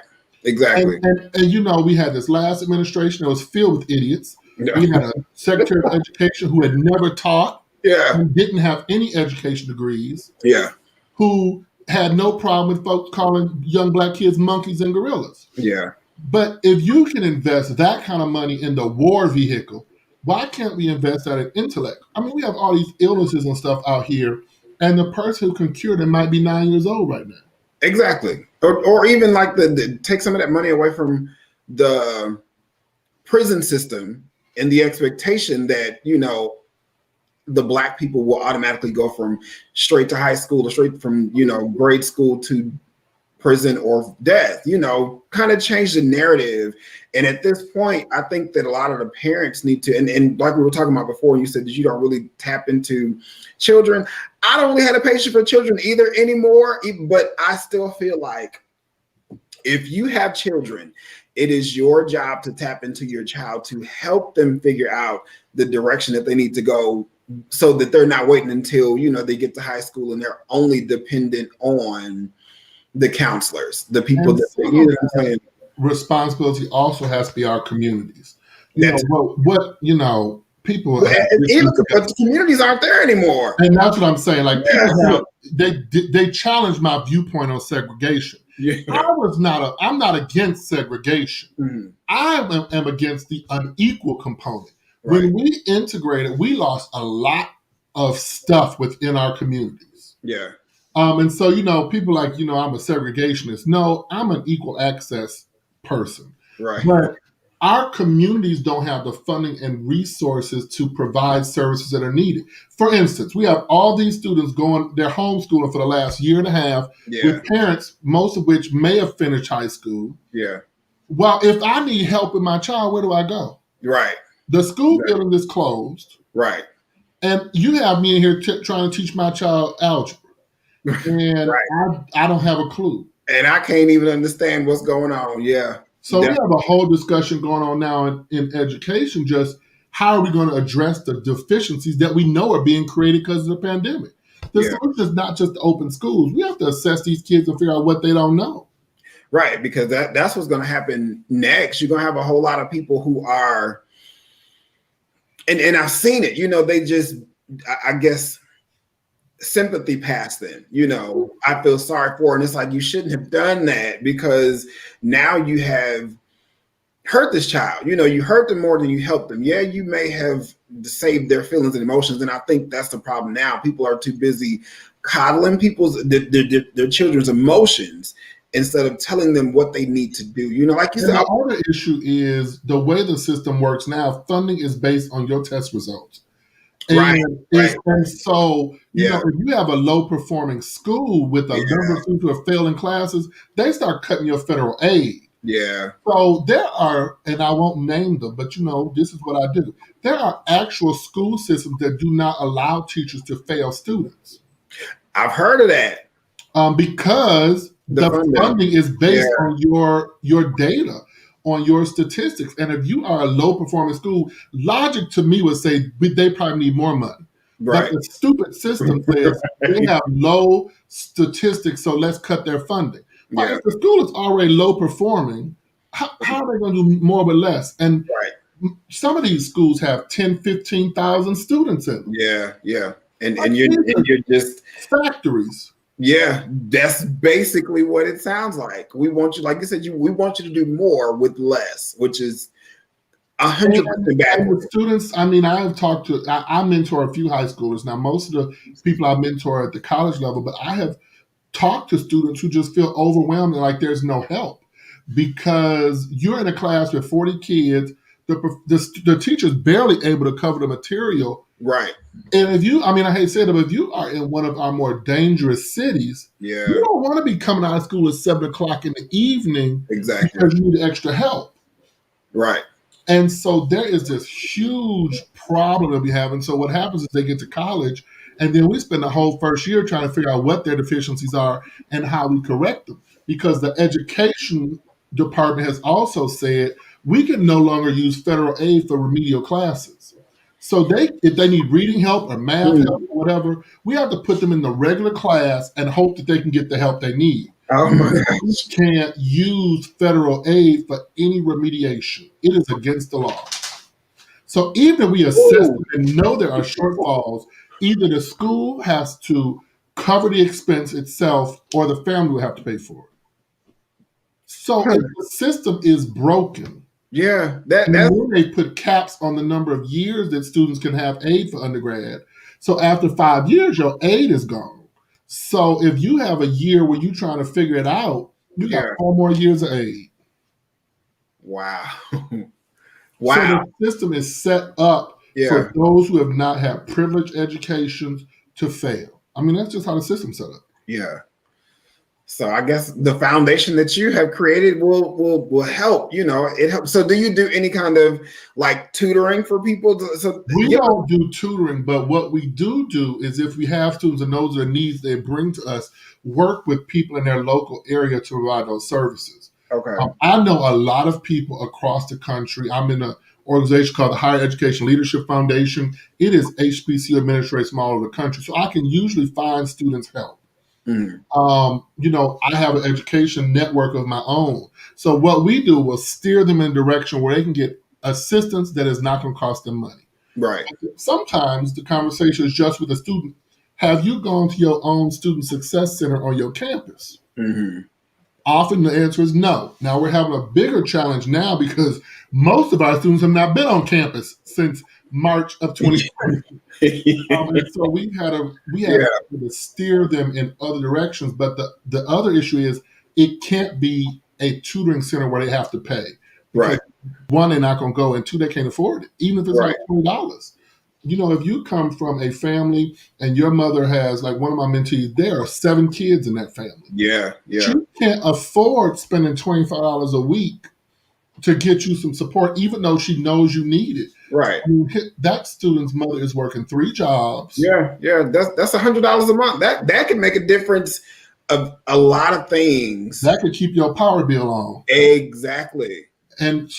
Exactly. And we had this last administration that was filled with idiots. Yeah. We had a Secretary of Education who had never taught Yeah. and didn't have any education degrees, Yeah. who had no problem with folks calling young black kids monkeys and gorillas. Yeah. But if you can invest that kind of money in the war vehicle, why can't we invest that in intellect? I mean, we have all these illnesses and stuff out here, and the person who can cure them might be 9 years old right now. Exactly. Or even like take some of that money away from the prison system and the expectation that, the black people will automatically go from straight to high school or straight from, grade school to prison or death, kind of change the narrative. And at this point, I think that a lot of the parents need to, and like we were talking about before, you said that you don't really tap into children. I don't really have a patience for children either anymore, but I still feel like if you have children, it is your job to tap into your child to help them figure out the direction that they need to go, so that they're not waiting until, they get to high school and they're only dependent on the counselors, the people And that some they of that responsibility also has to be our communities. People have even, issues with but the communities aren't there anymore. and that's what I'm saying. Like people Yeah. have, they challenge my viewpoint on segregation. Yeah. I'm not against segregation. Mhm. I am against the unequal component. Right. When we integrated, we lost a lot of stuff within our communities. Yeah. And so, people like, I'm a segregationist. No, I'm an equal access person. Right. But our communities don't have the funding and resources to provide services that are needed. For instance, we have all these students they're homeschooling for the last year and a half with parents, most of which may have finished high school. Yeah. Well, if I need help with my child, where do I go? Right. The school building is closed. Right. And you have me in here trying to teach my child algebra. And I don't have a clue. And I can't even understand what's going on. Yeah. So we have a whole discussion going on now in education, just how are we going to address the deficiencies that we know are being created because of the pandemic? The solution is not just to open schools. We have to assess these kids and figure out what they don't know. Right, because that's what's going to happen next. You're going to have a whole lot of people who are, and I've seen it, they just, I guess, sympathy past them. I feel sorry for, and it's like, you shouldn't have done that, because now you have hurt this child. You hurt them more than you helped them. Yeah, you may have saved their feelings and emotions, and I think that's the problem now. People are too busy coddling their children's emotions instead of telling them what they need to do. Like you said. The other issue is the way the system works now. Funding is based on your test results. And so, if you have a low performing school with a number of students who are failing classes, they start cutting your federal aid. Yeah. So there are, and I won't name them, but this is what I do. There are actual school systems that do not allow teachers to fail students. I've heard of that. Because the funding is based on your data, on your statistics. And if you are a low performing school, logic to me would say they probably need more money. Right. But the stupid system says they have low statistics, so let's cut their funding. But if the school is already low performing, how are they going to do more with less? And some of these schools have 10, 15,000 students in them. Yeah. And you're just factories. Yeah, that's basically what it sounds like. We want you, like you said, we want you to do more with less, which is 100% bad. With students, I mentor a few high schoolers. Now, most of the people I mentor at the college level, but I have talked to students who just feel overwhelmed and like there's no help, because you're in a class with 40 kids. The teacher's barely able to cover the material. Right. And I hate to say it, but if you are in one of our more dangerous cities, you don't want to be coming out of school at 7:00 in the evening because you need extra help. Right. And so there is this huge problem that we have. And so what happens is they get to college, and then we spend the whole first year trying to figure out what their deficiencies are and how we correct them. Because the education department has also said we can no longer use federal aid for remedial classes. So if they need reading help or math help or whatever, we have to put them in the regular class and hope that they can get the help they need. Oh my gosh. We can't use federal aid for any remediation. It is against the law. So even if we assess them and know there are shortfalls, either the school has to cover the expense itself or the family will have to pay for it. So if the system is broken, and then they put caps on the number of years that students can have aid for undergrad. So after 5 years, your aid is gone. So if you have a year where you're trying to figure it out, you got 4 more years of aid. Wow. So the system is set up for those who have not had privileged educations to fail. I mean, that's just how the system's set up. Yeah. So I guess the foundation that you have created will help. It helps. So do you do any kind of like tutoring for people? We don't do tutoring, but what we do is if we have students and those are needs they bring to us, work with people in their local area to provide those services. Okay. I know a lot of people across the country. I'm in an organization called the Higher Education Leadership Foundation. It is HBCU administrators from all over the country, so I can usually find students help. Mhm. I have an education network of my own. So what we do will steer them in a direction where they can get assistance that is not going to cost them money. Right. Sometimes the conversation is just with a student. Have you gone to your own student success center on your campus? Mm-hmm. Often the answer is no. Now we're having a bigger challenge now because most of our students have not been on campus since March of 2020. And so we had to steer them in other directions. But the other issue is it can't be a tutoring center where they have to pay. Because Right. one, they're not going to go, and two, they can't afford it, even if it's Right. like $20. If you come from a family and your mother has, like one of my mentees, there are 7 kids in that family. Yeah. She can't afford spending $25 a week to get you some support, even though she knows you need it. Right. That student's mother is working 3 jobs. Yeah. That's $100 a month. That can make a difference of a lot of things. That could keep your power bill on. Exactly. And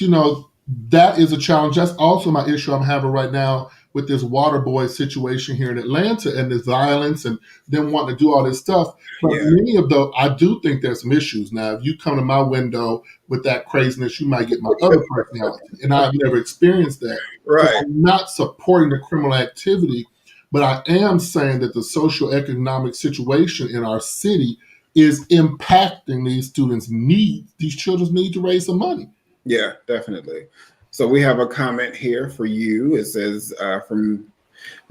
that is a challenge. That's also my issue I'm having right now with this water boy situation here in Atlanta and this violence and them wanting to do all this stuff. But many of those, I do think there's some issues. Now, if you come to my window with that craziness, you might get my other personality. And I've never experienced that. Right. So I'm not supporting the criminal activity, but I am saying that the socioeconomic situation in our city is impacting these students' needs, these children's need to raise some money. Yeah, definitely. So we have a comment here for you. It says from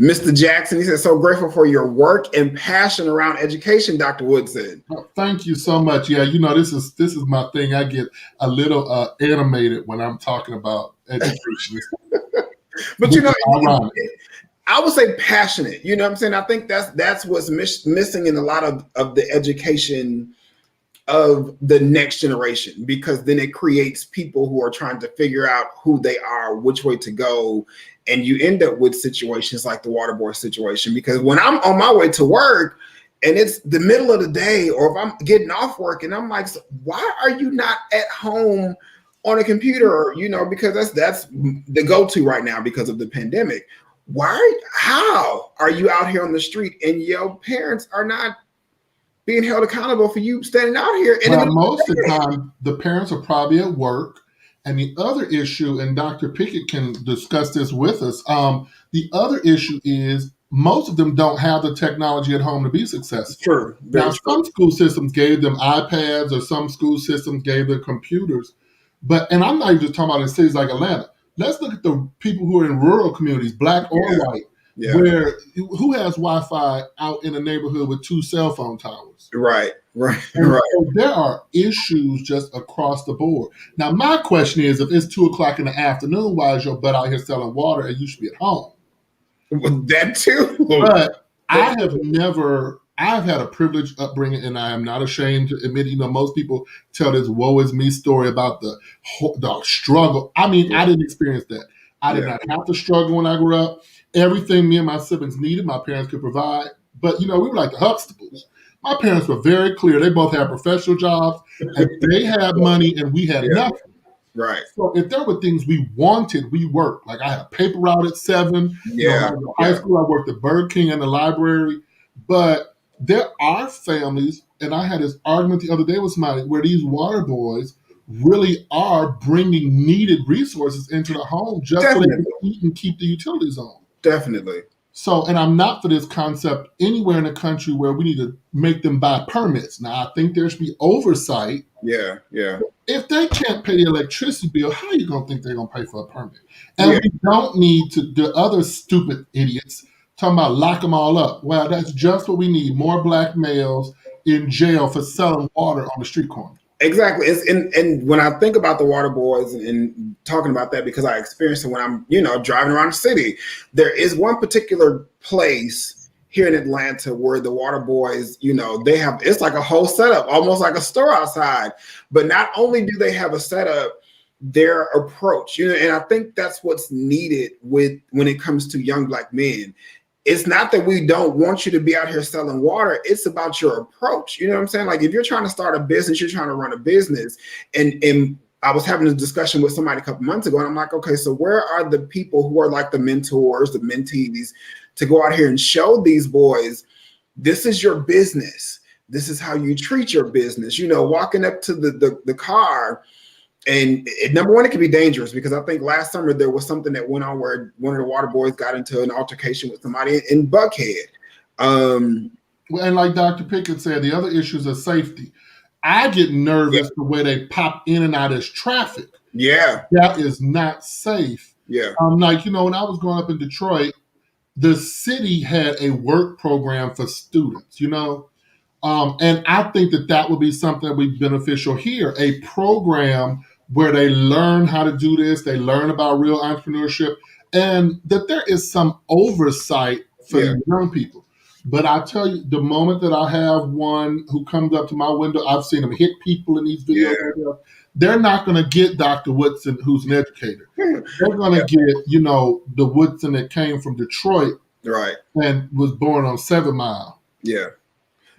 Mr. Jackson. He says, so grateful for your work and passion around education, Dr. Woodson. Oh, thank you so much. Yeah, this is my thing. I get a little animated when I'm talking about education. But I would say passionate. You know what I'm saying? I think that's what's missing in a lot of the education of the next generation, because then it creates people who are trying to figure out who they are, which way to go. And you end up with situations like the water boy situation, because when I'm on my way to work and it's the middle of the day, or if I'm getting off work and I'm like, so why are you not at home on a computer? Because that's the go-to right now because of the pandemic. How are you out here on the street and your parents are not being held accountable for you standing out here? Most of the time, the parents are probably at work. And the other issue, and Dr. Pickett can discuss this with us, the other issue is most of them don't have the technology at home to be successful. True. Now, some school systems gave them iPads, or some school systems gave them computers. And I'm not even just talking about in cities like Atlanta. Let's look at the people who are in rural communities, black or white, who has Wi-Fi out in a neighborhood with 2 cell phone towers. Right. So there are issues just across the board. Now, my question is, if it's 2:00 in the afternoon, why is your butt out here selling water and you should be at home? That too. But I've had a privileged upbringing, and I am not ashamed to admit, most people tell this woe is me story about the struggle. I mean, I didn't experience that. I did not have to struggle when I grew up. Everything me and my siblings needed, my parents could provide. But, we were like the Huxtables. My parents were very clear. They both had professional jobs, and they had money, and we had nothing. Right. So if there were things we wanted, we worked. Like I had a paper route at 7. In high school, I worked at Burger King and the library. But there are families, and I had this argument the other day with somebody, where these water boys really are bringing needed resources into the home just so they can eat and keep the utilities on. Definitely. So, and I'm not for this concept anywhere in the country where we need to make them buy permits. Now, I think there should be oversight. Yeah. If they can't pay the electricity bill, how are you going to think they're going to pay for a permit? And we don't need the other stupid idiots talking about lock them all up. Well, that's just what we need. More black males in jail for selling water on the street corner. Exactly. And when I think about the water boys and talking about that, because I experienced it when I'm, driving around the city, there is one particular place here in Atlanta where the water boys, they have, it's like a whole setup, almost like a store outside. But not only do they have a setup, their approach, and I think that's what's needed when it comes to young Black men. It's not that we don't want you to be out here selling water. It's about your approach. You know what I'm saying? Like if you're trying to start a business, you're trying to run a business. And I was having a discussion with somebody a couple months ago, and I'm like, okay, so where are the people who are like the mentors, the mentees, to go out here and show these boys, this is your business. This is how you treat your business. Walking up to the car. And number one, it can be dangerous because I think last summer there was something that went on where one of the water boys got into an altercation with somebody in Buckhead. And like Dr. Pickett said, the other issues are safety. I get nervous the way they pop in and out as traffic. Yeah. That is not safe. Yeah. Like, when I was growing up in Detroit, the city had a work program for students, and I think that would be something that would be beneficial here, a program where they learn how to do this, they learn about real entrepreneurship, and that there is some oversight for the young people. But I tell you, the moment that I have one who comes up to my window, I've seen them hit people in these videos. Yeah. They're not going to get Dr. Woodson, who's an educator. They're going to get, the Woodson that came from Detroit, right, and was born on 7 Mile. Yeah.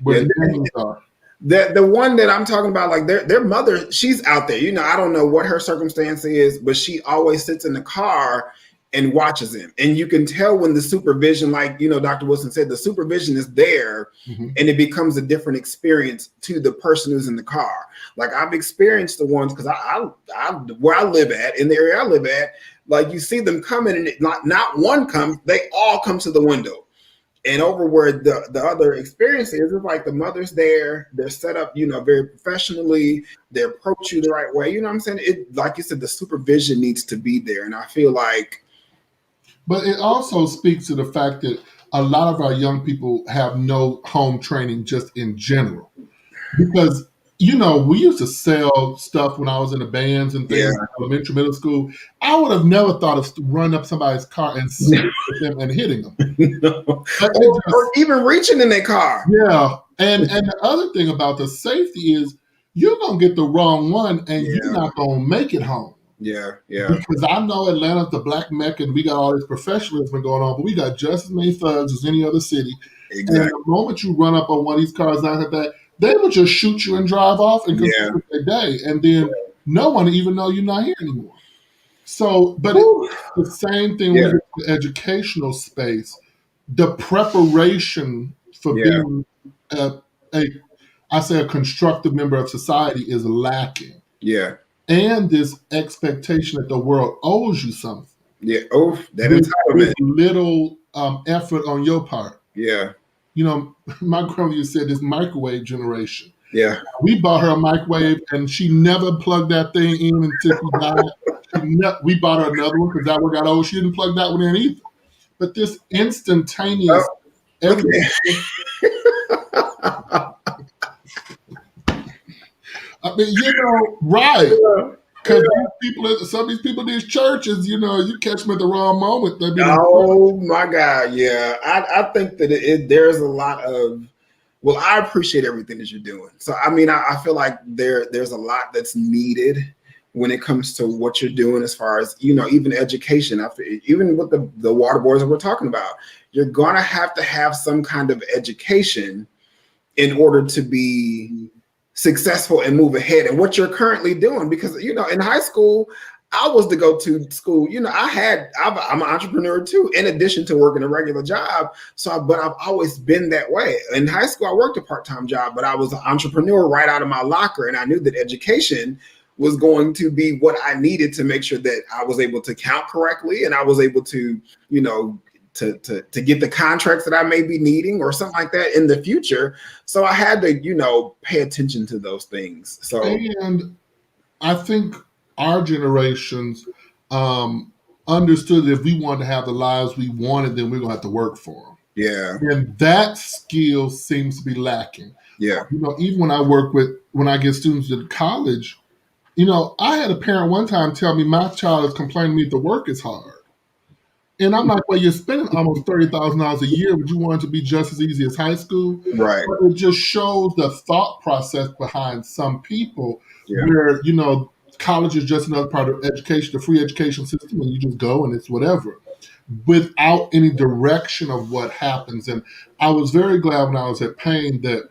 Where the names are. The one that I'm talking about, like their mother, she's out there. I don't know what her circumstance is, but she always sits in the car and watches him. And you can tell when the supervision, like, Dr. Wilson said, the supervision is there, and it becomes a different experience to the person who's in the car. Like I've experienced the ones, because I where I live at, in the area I live at, like you see them coming and not one comes, they all come to the window. And over where the other experience is like the mother's there, they're set up, very professionally, they approach you the right way. You know what I'm saying? It, like you said, the supervision needs to be there. And I feel like. But it also speaks to the fact that a lot of our young people have no home training just in general. Because, we used to sell stuff when I was in the bands and things, like elementary, middle school. I would have never thought of running up somebody's car and them and hitting them. No. Or even reaching in their car. Yeah. And the other thing about the safety is you're going to get the wrong one and you're not going to make it home. Yeah, yeah. Because I know Atlanta's the black mecca and we got all this professionalism going on, but we got just as many thugs as any other city. Exactly. And the moment you run up on one of these cars like that, they would just shoot you and drive off and continue their day. And then no one even know you're not here anymore. So, but it's the same thing with the educational space. The preparation for being a constructive member of society is lacking. Yeah. And this expectation that the world owes you something. Yeah. Oh, that entitlement. With little effort on your part. Yeah. My grandmother said this microwave generation. Yeah. We bought her a microwave and she never plugged that thing in until she died. We bought her another one because that one got old. She didn't plug that one in either. But this instantaneous everything. I mean, right. Because some of these people in these churches, you catch them at the wrong moment. Oh my God, yeah. I think that there's a lot of, well, I appreciate everything that you're doing. So I mean, I feel like there's a lot that's needed when it comes to what you're doing as far as, even education. Even with the water boys that we're talking about, you're gonna have to have some kind of education in order to be successful and move ahead and what you're currently doing. Because, in high school, I was to go to school. I'm an entrepreneur too, in addition to working a regular job. But I've always been that way. In high school, I worked a part-time job, but I was an entrepreneur right out of my locker. And I knew that education was going to be what I needed to make sure that I was able to count correctly. And I was able to, to get the contracts that I may be needing or something like that in the future. So I had to, pay attention to those things. So, and I think our generations understood that if we wanted to have the lives we wanted, then we're going to have to work for them. Yeah. And that skill seems to be lacking. Yeah. Even when I get students to college, I had a parent one time tell me my child is complaining to me the work is hard. And I'm like, well, you're spending almost $30,000 a year, but you want it to be just as easy as high school. Right. But it just shows the thought process behind some people Yeah. where, college is just another part of education, the free education system, and you just go and it's whatever without any direction of what happens. And I was very glad when I was at Payne that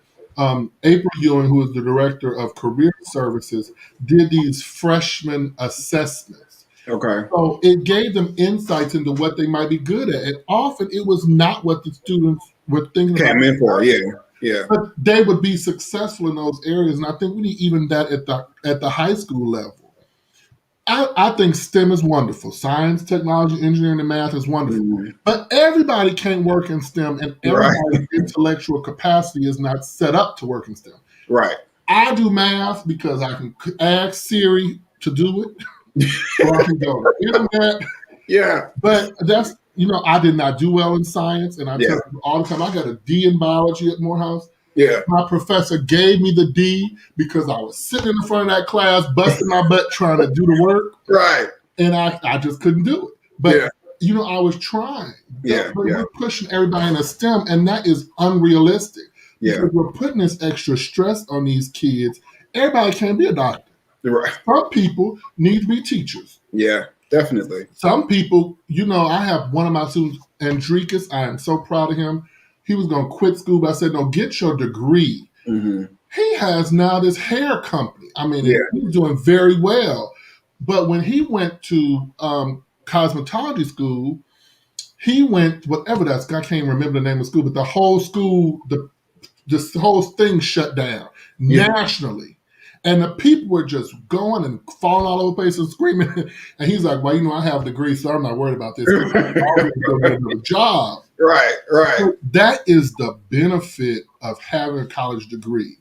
April Ewing, who is the director of career services, did these freshman assessments. Okay. So it gave them insights into what they might be good at. And often it was not what the students were thinking about. Came in for, yeah. But they would be successful in those areas. And I think we need even that at the high school level. I think STEM is wonderful. Science, technology, engineering, and math is wonderful. Mhm. But everybody can't work in STEM, and everybody's intellectual capacity is not set up to work in STEM. Right. I do math because I can ask Siri to do it, or I can go to the internet. Yeah. But that's, I did not do well in science, and I tell people all the time, I got a D in biology at Morehouse. Yeah. My professor gave me the D because I was sitting in the front of that class, busting my butt trying to do the work. Right. And I just couldn't do it. But, I was trying. Yeah. But we're pushing everybody in a STEM, and that is unrealistic. Yeah. Because we're putting this extra stress on these kids. Everybody can't be a doctor. Right. Some people need to be teachers. Yeah, definitely. Some people, I have one of my students, Andricus. I am so proud of him. He was going to quit school, but I said, no, get your degree. Mm-hmm. He has now this hair company. I mean, he's doing very well. But when he went to cosmetology school, he went, whatever that's, I can't remember the name of the school, but the whole school, this whole thing shut down nationally. And the people were just going and falling all over the place and screaming. And he's like, well, I have a degree, so I'm not worried about this. I'm always going to get another job. Right. So that is the benefit of having a college degree.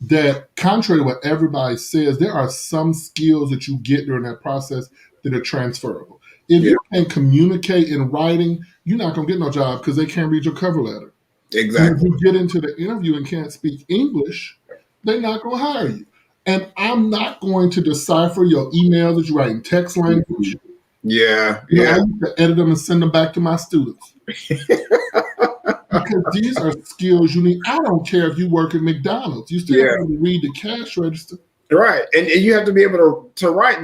That contrary to what everybody says, there are some skills that you get during that process that are transferable. If you can't communicate in writing, you're not going to get no job because they can't read your cover letter. Exactly. And if you get into the interview and can't speak English, they're not going to hire you. And I'm not going to decipher your emails that you write in text language. Yeah. I used to edit them and send them back to my students. Because these are skills you need. I don't care if you work at McDonald's. You still have to read the cash register. Right. And you have to be able to write,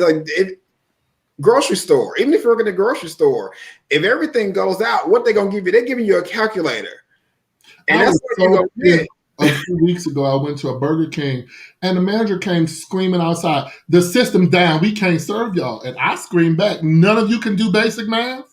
grocery store. Even if you work at the grocery store, if everything goes out, what they going to give you? They're giving you a calculator. And that's what you're going to get. A few weeks ago, I went to a Burger King, and the manager came screaming outside, the system's down, we can't serve y'all. And I screamed back, none of you can do basic math?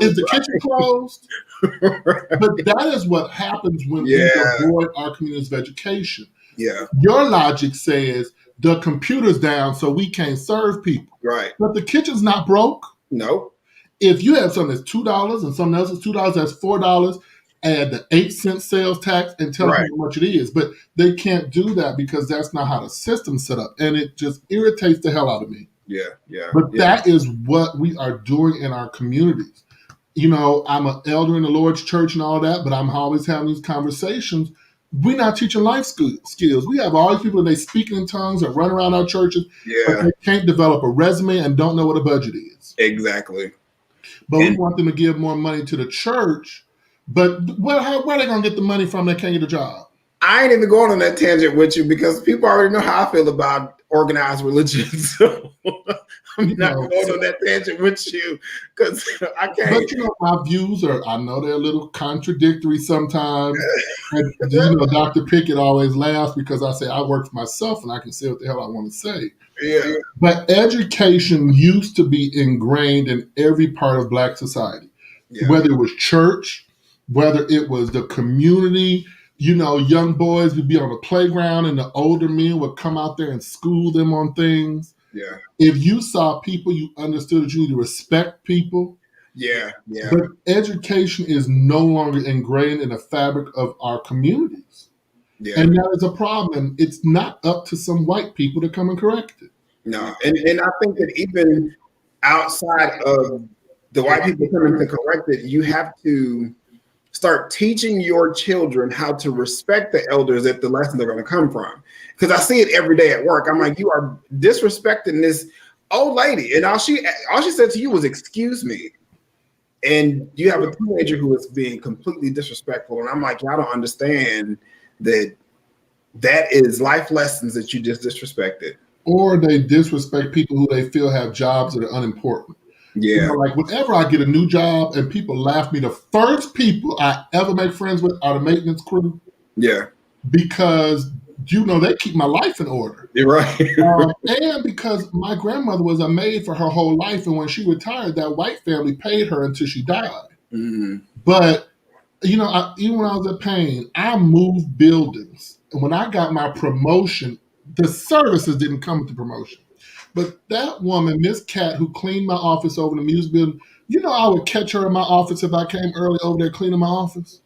Is the kitchen closed? But that is what happens when we avoid our communities of education. Yeah. Your logic says the computer's down, so we can't serve people. Right. But the kitchen's not broke. No. If you have something that's $2 and something else is $2, that's $4, add the 8-cent sales tax and tell them how much it is. But they can't do that because that's not how the system's set up. And it just irritates the hell out of me. Yeah. But that is what we are doing in our communities. I'm an elder in the Lord's church and all that, but I'm always having these conversations. We're not teaching life skills. We have all these people, and they speak in tongues and run around our churches, but they can't develop a resume and don't know what a budget is. Exactly. But we want them to give more money to the church. But where are they going to get the money from that can't get a job? I ain't even going on that tangent with you because people already know how I feel about organized religion. So I'm not going on that tangent with you because I can't. But my views I know they're a little contradictory sometimes. And Dr. Pickett always laughs because I say I work for myself and I can say what the hell I want to say. Yeah. But education used to be ingrained in every part of Black society, whether it was church, whether it was the community. Young boys would be on the playground and the older men would come out there and school them on things. Yeah. If you saw people, you understood that you need to respect people. Yeah. But education is no longer ingrained in the fabric of our communities. Yeah. And that is a problem. And it's not up to some white people to come and correct it. No. And I think that even outside of the white people coming to correct it, you have to start teaching your children how to respect the elders if the lesson they're going to come from. Because I see it every day at work. I'm like, you are disrespecting this old lady. And all she said to you was, excuse me. and you have a teenager who is being completely disrespectful, and I'm like, y'all don't understand that that is life lessons that you just disrespected. Or they disrespect people who they feel have jobs that are unimportant. You know, Yeah, like whenever I get a new job and people laugh me, the first people I ever make friends with are the maintenance crew yeah, because they keep my life in order. you're right. And because my grandmother was a maid for her whole life, and when she retired, that white family paid her until she died. Mhm. But even when I was at Payne, I moved buildings, and when I got my promotion, the services didn't come with the promotion. But that woman, Miss Cat, who cleaned my office over in the music building, I would catch her in my office if I came early over there cleaning my office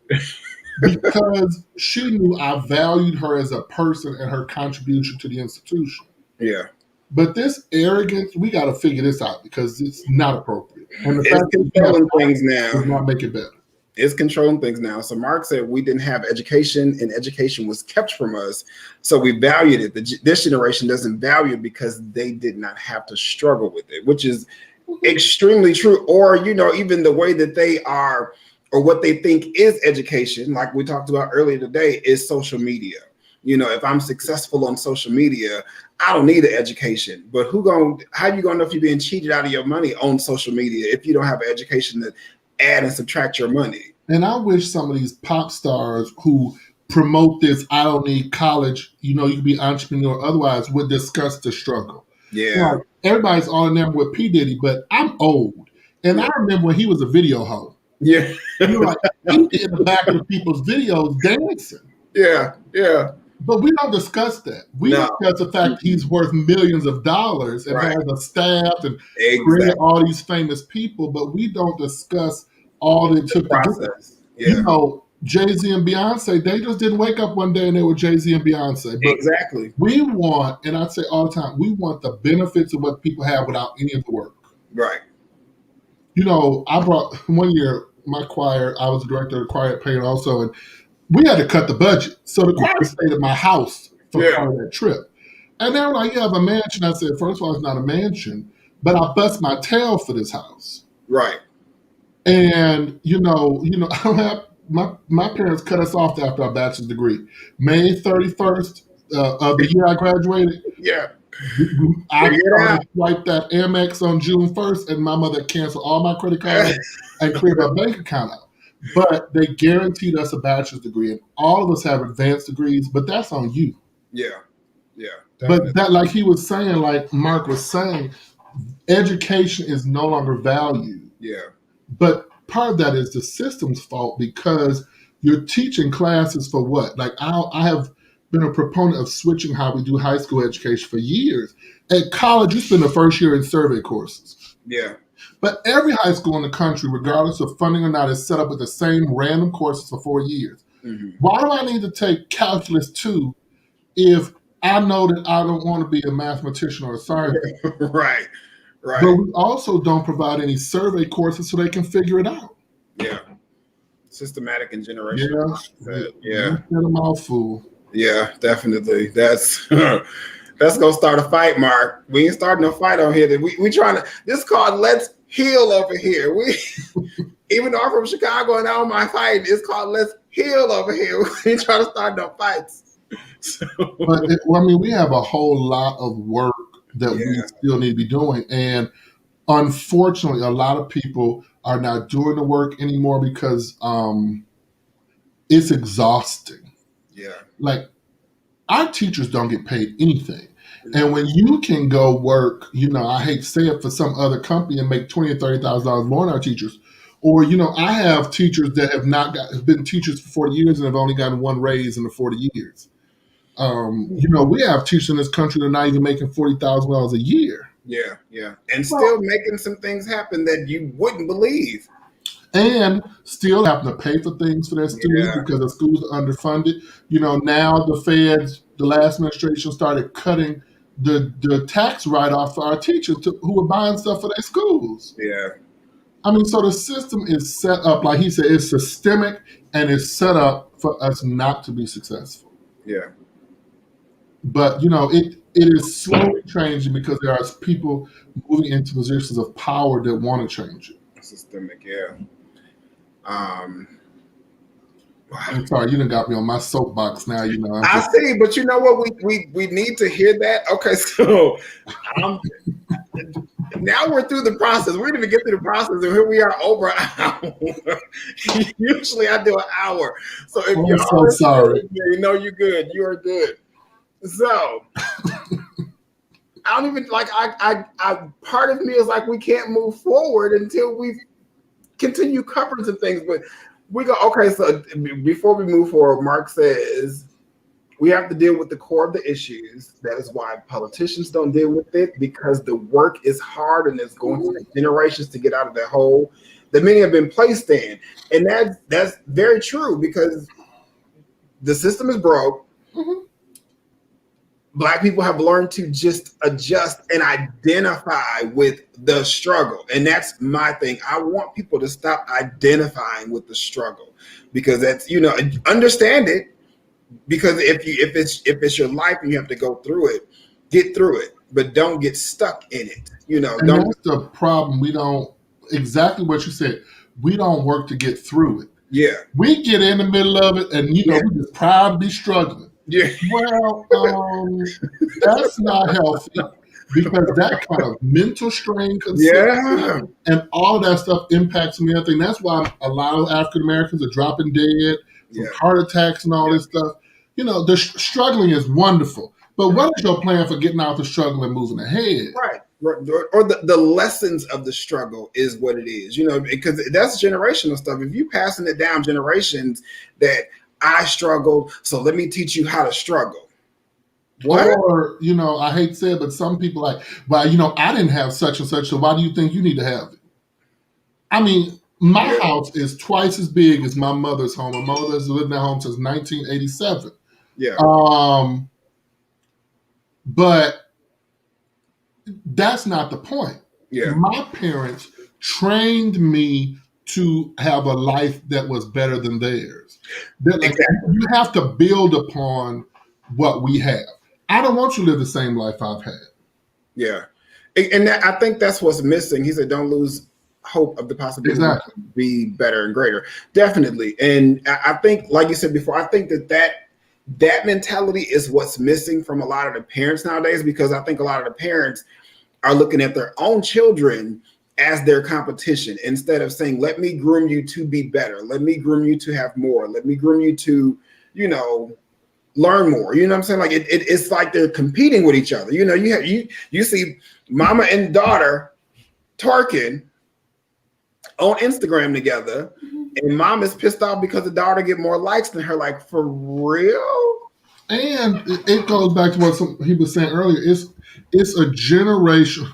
because she knew I valued her as a person and her contribution to the institution. Yeah, But this arrogance, we got to figure this out because it's not appropriate. And the it's fact that you have controlling things does now. not make it better. It's controlling things now. So Mark said we didn't have education, and education was kept from us, so we valued it. This generation doesn't value it because they did not have to struggle with it, which is extremely true. Or even the way that they are, or what they think is education, like we talked about earlier today, is social media. If I'm successful on social media, I don't need an education. But how you gonna know if you're being cheated out of your money on social media if you don't have an education that add and subtract your money? And I wish some of these pop stars who promote this, I don't need college, you can be entrepreneur, otherwise, would discuss the struggle. Yeah, Like, everybody's on there with P. Diddy, but I'm old. And yeah, I remember when he was a video hoe. yeah, Like, he'd be in the back of the people's videos dancing. yeah, yeah. But we don't discuss that. We No, discuss the fact that he's worth millions of dollars and right, has a staff and created exactly. all these famous people, but we don't discuss all that it The took to get there. process. Yeah, Jay-Z and Beyonce, they just didn't wake up one day and they were Jay-Z and Beyonce. But exactly. we want, and I say all the time, we want the benefits of what people have without any of the work. Right. I brought one year my choir, I was the director of the choir at Payne also, and we had to cut the budget. So the choir stayed at my house for Yeah. part of that trip. And they were like, you have a mansion. I said, first of all, it's not a mansion, but I bust my tail for this house. Right. And I don't have my parents cut us off after our bachelor's degree. May 31st of the year I graduated, Yeah. I Figure it out. swiped that Amex on June 1st, and my mother canceled all my credit cards and cleared my bank account out. But they guaranteed us a bachelor's degree, and all of us have advanced degrees, but that's on you. Yeah. Yeah. Definitely. But that, like he was saying, like Mark was saying, education is no longer valued. Yeah. But part of that is the system's fault because you're teaching classes for what? Like I have been a proponent of switching how we do high school education for years. At college, you spend the first year in survey courses. Yeah. But every high school in the country, regardless of funding or not, is set up with the same random courses for 4 years. Mm-hmm. Why do I need to take Calculus 2 if I know that I don't want to be a mathematician or a scientist? Right. Right. But we also don't provide any survey courses so they can figure it out. Yeah. Systematic and generational. Yeah. Get a mouthful. Yeah, definitely. That's gonna start a fight, Mark. We ain't starting a fight on here. We trying to. This is called Let's Heal over here. We even though I'm from Chicago and I don't mind fighting, it's called Let's Heal over here. We ain't trying to start no fights. So. But we have a whole lot of work that we still need to be doing, and unfortunately, a lot of people are not doing the work anymore because it's exhausting. Yeah. Like, our teachers don't get paid anything. And when you can go work, I hate to say it, for some other company and make $20,000 or $30,000 more than our teachers. Or, I have teachers that have been teachers for 40 years and have only gotten one raise in the 40 years. We have teachers in this country that are not even making $40,000 a year. Yeah, yeah. And still making some things happen that you wouldn't believe. And still having to pay for things for their students because the schools are underfunded. Now the feds, the last administration started cutting the tax write-off for our teachers who are buying stuff for their schools. Yeah. So the system is set up, like he said, it's systemic and it's set up for us not to be successful. Yeah. But, it is slowly changing because there are people moving into positions of power that want to change it. Systemic, yeah. Um, I'm sorry, you done got me on my soapbox now. You know, I'm I just see, but you know what? We need to hear that. Okay, so um, now we're through the process. We didn't even get through the process, and here we are over an hour. Usually I do an hour. So if I'm y'all so are still sorry. with me, you know you're good. You are good. So I don't even like I part of me is like we can't move forward until we continue covering some things. But we go okay. So before we move forward, Mark says we have to deal with the core of the issues. That is why politicians don't deal with it because the work is hard and it's going to take generations to get out of that hole that many have been placed in. And that's very true because the system is broke. Mhm. Black people have learned to just adjust and identify with the struggle. And that's my thing. I want people to stop identifying with the struggle because that's, understand it because if it's your life and you have to go through it, get through it, but don't get stuck in it. And Don't. that's the problem. We don't exactly what you said. We don't work to get through it. Yeah, We get in the middle of it, and yeah, we just proud to be struggling. yeah, Well, that's not healthy because that kind of mental strain consistently yeah, and all that stuff impacts me. I think that's why a lot of African Americans are dropping dead from yeah, heart attacks and all yeah. this stuff. The struggling is wonderful, but what is your plan for getting out the struggle and moving ahead? Right. Or the lessons of the struggle is what it is, because that's generational stuff. If you passing it down generations that I struggled, so let me teach you how to struggle. What? Or, I hate to say it, but some people like, well, I didn't have such and such, so why do you think you need to have it? I mean, my Yeah, house is twice as big as my mother's home. My mother has lived in that home since 1987. yeah, Um, but that's not the point. yeah. My parents trained me to have a life that was better than theirs. That like Exactly. you have to build upon what we have. I don't want you to live the same life I've had. Yeah. And I think that's what's missing. He said, don't lose hope of the possibility Exactly. to be better and greater. Definitely. And I think, like you said before, I think that mentality is what's missing from a lot of the parents nowadays, because I think a lot of the parents are looking at their own children as their competition instead of saying, let me groom you to be better. Let me groom you to have more. Let me groom you to, learn more. You know what I'm saying? Like it's like they're competing with each other. You see mama and daughter twerking on Instagram together, and mom is pissed off because the daughter get more likes than her. Like, for real? And it goes back to what he was saying earlier. It's a generation.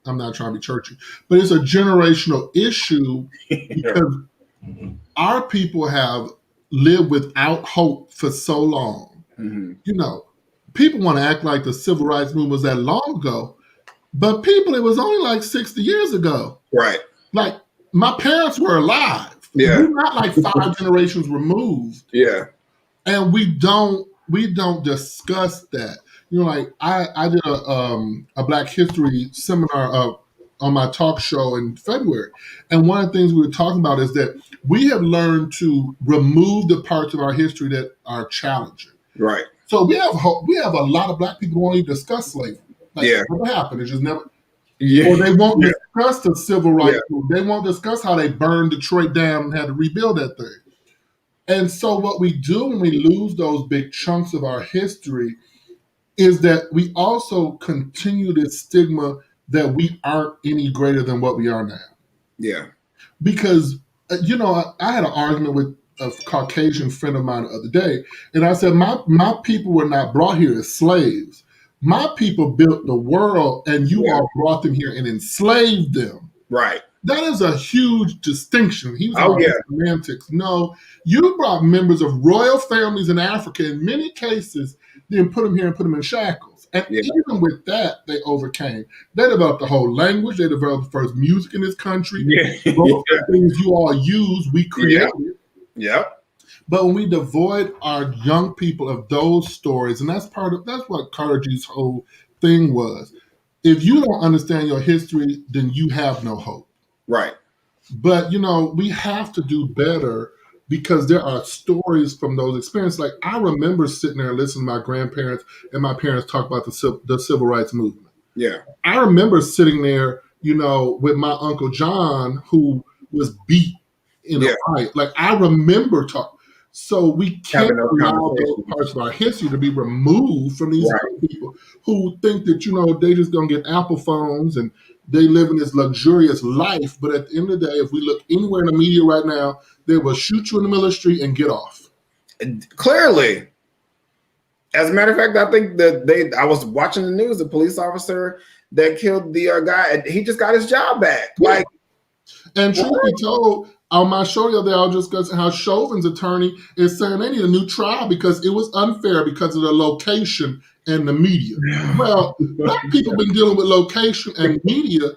I'm not trying to be churchy, but it's a generational issue because our people have lived without hope for so long. Mhm. People want to act like the civil rights movement was that long ago, but people, it was only like 60 years ago. Right. Like my parents were alive. Yeah. We're not like 5 generations removed, Yeah. and we don't discuss that. Like I did a Black History seminar on my talk show in February, and one of the things we were talking about is that we have learned to remove the parts of our history that are challenging. Right. So we have a lot of Black people who won't even discuss slavery. Like Yeah. what happened? It just never. Yeah. Or they won't Yeah. discuss the civil Yeah. rights movement. They won't discuss how they burned Detroit down and had to rebuild that thing. And so what we do when we lose those big chunks of our history is that we also continue this stigma that we aren't any greater than what we are now. Yeah. Because, I had an argument with a Caucasian friend of mine the other day, and I said, my people were not brought here as slaves. My people built the world, and you Yeah. all brought them here and enslaved them. Right. That is a huge distinction. He was Oh all yeah. semantics. No, you brought members of royal families in Africa in many cases, then put them here and put them in shackles. And Yeah. even with that, they overcame. They developed the whole language. They developed the first music in this country. Yeah. Most of the things you all use, we Yeah. created. Yeah. But when we devoid our young people of those stories, and that's what Carnegie's whole thing was. If you don't understand your history, then you have no hope. Right. But we have to do better because there are stories from those experiences. Like I remember sitting there and listening to my grandparents and my parents talk about the civil rights movement. Yeah. I remember sitting there, with my Uncle John who was beat in a Yeah. fight. Like I remember talking. So we can't Having those allow those conversations. parts of our history to be removed from these Right. young people who think that, they just gonna get Apple phones and they live in this luxurious life. But at the end of the day, if we look anywhere in the media right now, they will shoot you in the middle of the street and get off. Clearly. As a matter of fact, I think that I was watching the news, the police officer that killed the guy, he just got his job back. Yeah. Like, and truth be told, on my show the other day, I was discussing how Chauvin's attorney is saying they need a new trial because it was unfair because of the location and the media. Well, black people have been dealing with location and media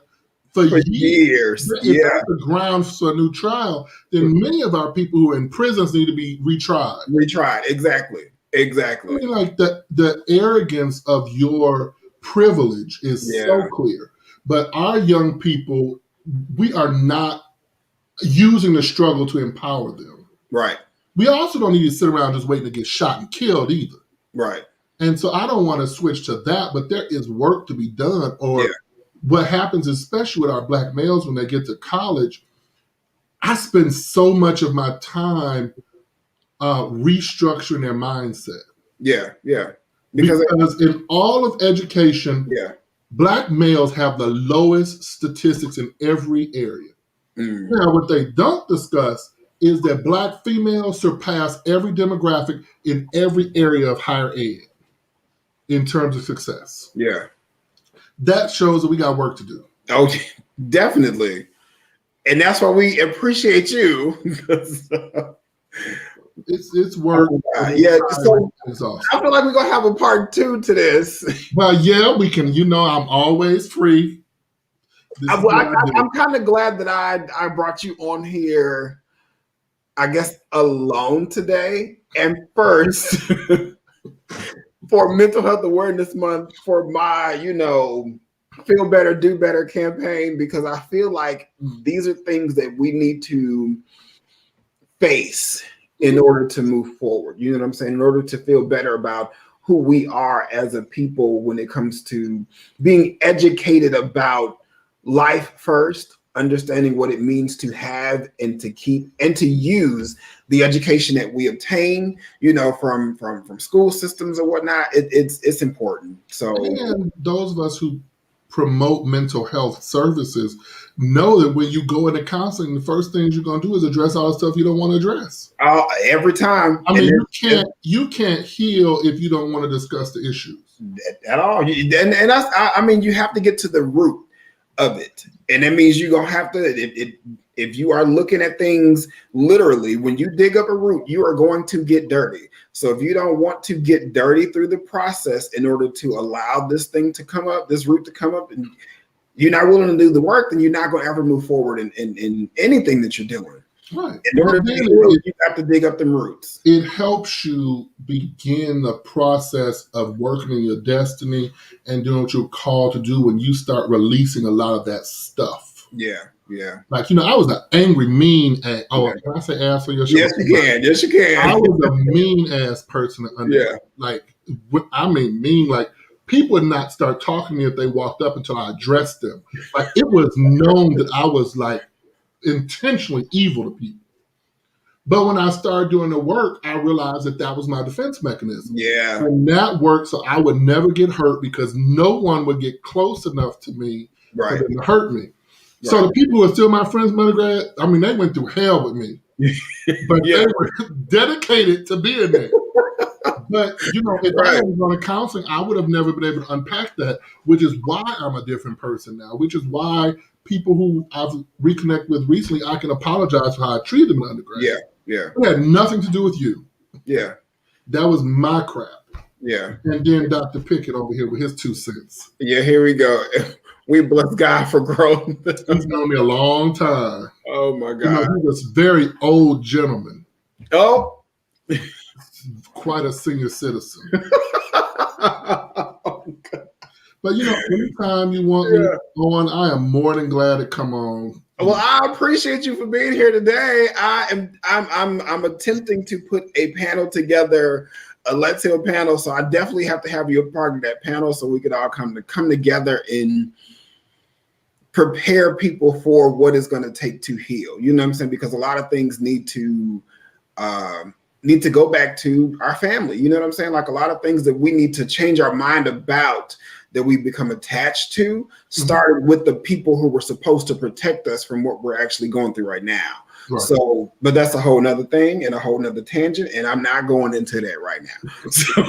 for years. If Yeah. that's the grounds for a new trial, then many of our people who are in prisons need to be retried. Retried. Exactly. I mean, like the arrogance of your privilege is so clear. But our young people, we are not using the struggle to empower them. Right. We also don't need to sit around just waiting to get shot and killed either. Right. And so I don't want to switch to that, but there is work to be done. Or what happens, especially with our black males when they get to college, I spend so much of my time restructuring their mindset. Yeah. Yeah. Because in all of education, black males have the lowest statistics in every area. Now, what they don't discuss is that black females surpass every demographic in every area of higher ed in terms of success. Yeah. That shows that we got work to do. Oh, definitely. And that's why we appreciate you. It's work. Yeah. So I feel like we're going to have a part 2 to this. Well, yeah, we can. I'm always free. I'm kind of glad that I brought you on here, I guess, alone today. And first, for Mental Health Awareness Month, for my, Feel Better, Do Better campaign, because I feel like these are things that we need to face in order to move forward. You know what I'm saying? In order to feel better about who we are as a people when it comes to being educated about life first, understanding what it means to have and to keep and to use the education that we obtain, from school systems or whatnot. It's important. So, and those of us who promote mental health services know that when you go into counseling, the first things you're going to do is address all the stuff you don't want to address. Every time. I mean, you can't heal if you don't want to discuss the issues at all. And you have to get to the root of it. And that means you're going to have to, if you are looking at things literally, when you dig up a root, you are going to get dirty. So if you don't want to get dirty through the process in order to allow this thing to come up, this root to come up, and you're not willing to do the work, then you're not going to ever move forward in anything that you're doing. Right. In order to heal, you have to dig up the roots. It helps you begin the process of working in your destiny and doing what you're called to do when you start releasing a lot of that stuff. Yeah, yeah. Like, I was an angry, mean ass. Oh, can I say ass for your show? Yes, you can. Yes, you can. I was a mean ass person. Like, I mean, mean, like, people would not start talking to me if they walked up until I addressed them. Like, it was known that I was, like, intentionally evil to people. But when I started doing the work, I realized that was my defense mechanism. Yeah. And that worked so I would never get hurt because no one would get close enough to me for them to hurt me. Right. So the people who are still my friends from undergrad, I mean, they went through hell with me. But they were dedicated to being there. But, if I hadn't gone to counseling, I would have never been able to unpack that, which is why I'm a different person now, which is why people who I've reconnected with recently, I can apologize for how I treated them in undergrad. Yeah, yeah. It had nothing to do with you. Yeah. That was my crap. Yeah. And then Dr. Pickett over here with his 2 cents. Yeah, here we go. We bless God for growth. He's known me a long time. Oh, my God. He was a very old gentleman. Oh. Quite a senior citizen. But anytime you want me on, I am more than glad to come on. Well, I appreciate you for being here today. I'm attempting to put a panel together, a Let's Heal panel. So I definitely have to have you a part of that panel so we could all come together and prepare people for what it's going to take to heal. You know what I'm saying? Because a lot of things need to go back to our family. You know what I'm saying? Like a lot of things that we need to change our mind about, that we become attached to, started with the people who were supposed to protect us from what we're actually going through right now. Right. So, but that's a whole nother thing and a whole nother tangent, and I'm not going into that right now. So,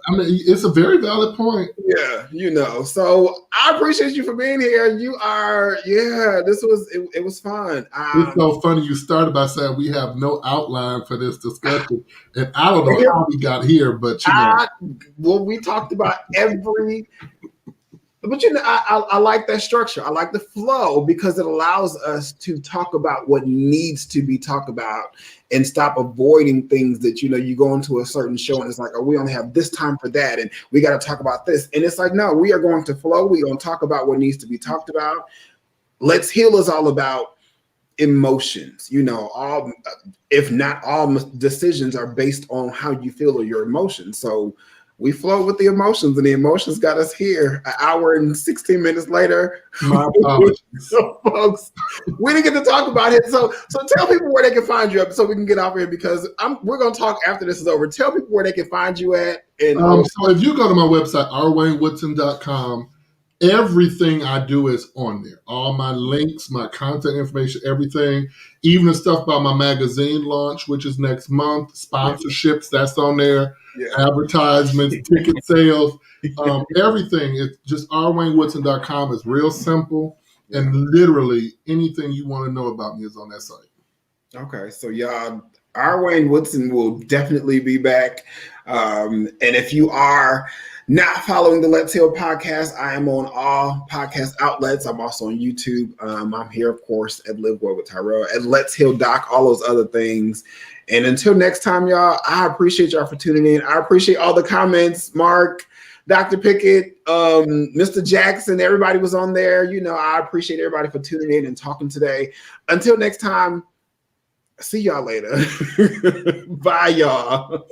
I mean, it's a very valid point. Yeah, you know. So I appreciate you for being here. You are, this was it was fun. It's so funny. You started by saying we have no outline for this discussion, and I don't know how we got here, but you know, well, we talked about every. But you know, I like that structure. I like the flow because it allows us to talk about what needs to be talked about and stop avoiding things that, you know, you go into a certain show and it's like, oh, we only have this time for that. And we got to talk about this. And it's like, no, we are going to flow. We're going to talk about what needs to be talked about. Let's Heal is all about emotions. You know, all, if not all decisions are based on how you feel or your emotions. So we flow with the emotions, and the emotions got us here. An hour and 16 minutes later. So, folks, we didn't get to talk about it. So tell people where they can find you so we can get off here, because we're going to talk after this is over. Tell people where they can find you at. And so if you go to my website, rwaynewoodson.com, everything I do is on there. All my links, my contact information, everything, even the stuff about my magazine launch, which is next month, sponsorships, that's on there. Advertisements, ticket sales, everything. It's just rwaynewoodson.com. It's real simple, and literally anything you want to know about me is on that site. Okay, so y'all, Wayne Woodson will definitely be back. And if you are not following the Let's Heal podcast, I am on all podcast outlets. I'm also on YouTube. I'm here, of course, at Live Well with Tyrell, at Let's Heal Doc, all those other things. And until next time, y'all, I appreciate y'all for tuning in. I appreciate all the comments, Mark, Dr. Pickett, Mr. Jackson, everybody was on there. You know, I appreciate everybody for tuning in and talking today. Until next time, see y'all later. Bye, y'all.